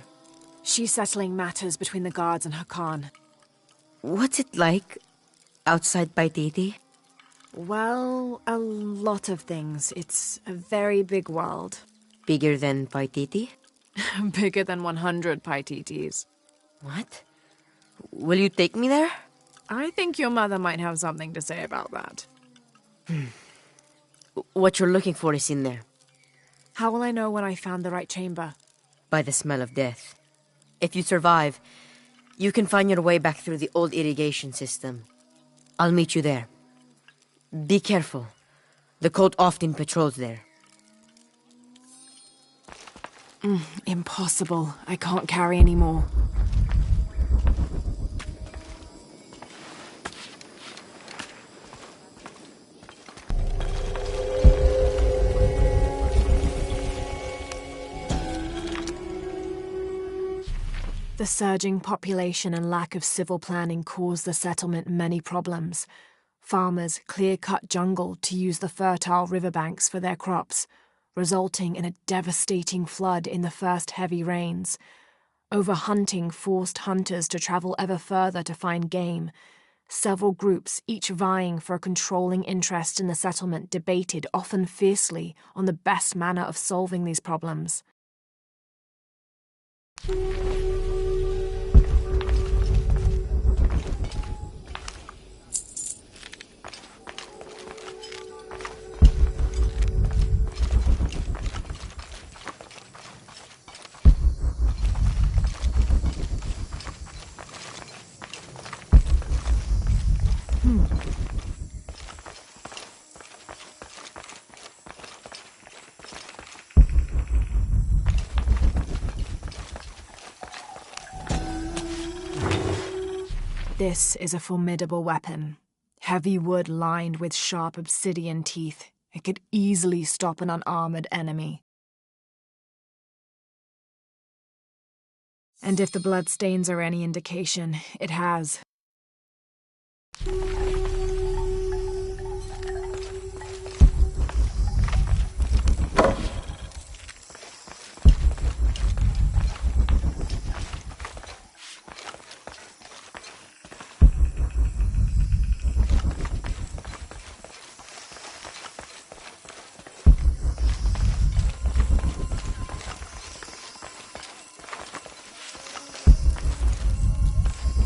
A: She's settling matters between the guards and her Khan.
B: What's it like outside Paititi?
A: Well, a lot of things. It's a very big world.
B: Bigger than Paititi?
A: Bigger than 100 Paititis.
B: What? Will you take me there?
A: I think your mother might have something to say about that.
B: What you're looking for is in there.
A: How will I know when I found the right chamber?
B: By the smell of death. If you survive, you can find your way back through the old irrigation system. I'll meet you there. Be careful. The cult often patrols there.
A: Impossible. I can't carry any more. The surging population and lack of civil planning caused the settlement many problems. Farmers clear-cut jungle to use the fertile riverbanks for their crops, resulting in a devastating flood in the first heavy rains. Overhunting forced hunters to travel ever further to find game. Several groups, each vying for a controlling interest in the settlement, debated, often fiercely, on the best manner of solving these problems. This is a formidable weapon. Heavy wood lined with sharp obsidian teeth. It could easily stop an unarmored enemy. And if the bloodstains are any indication, it has.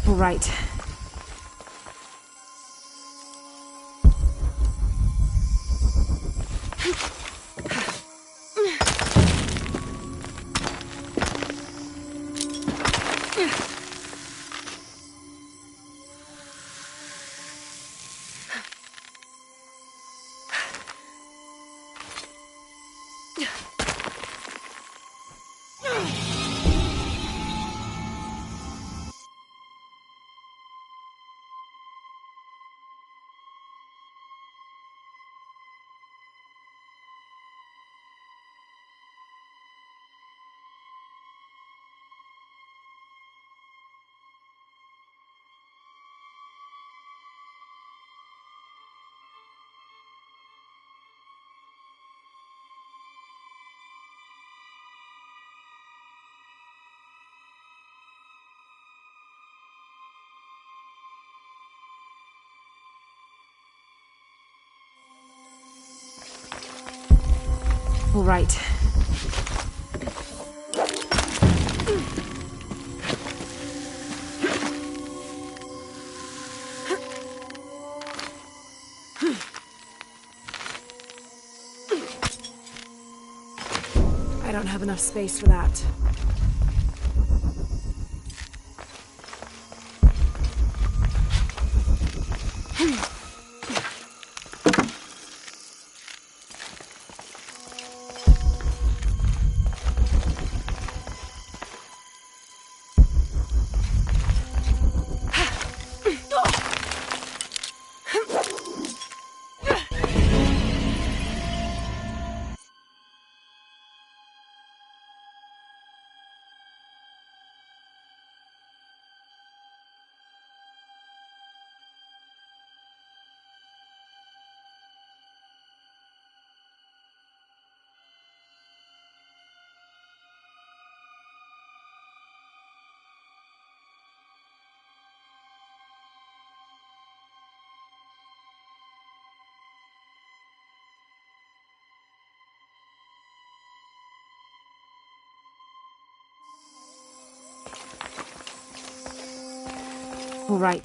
A: All right. All right. I don't have enough space for that. All right.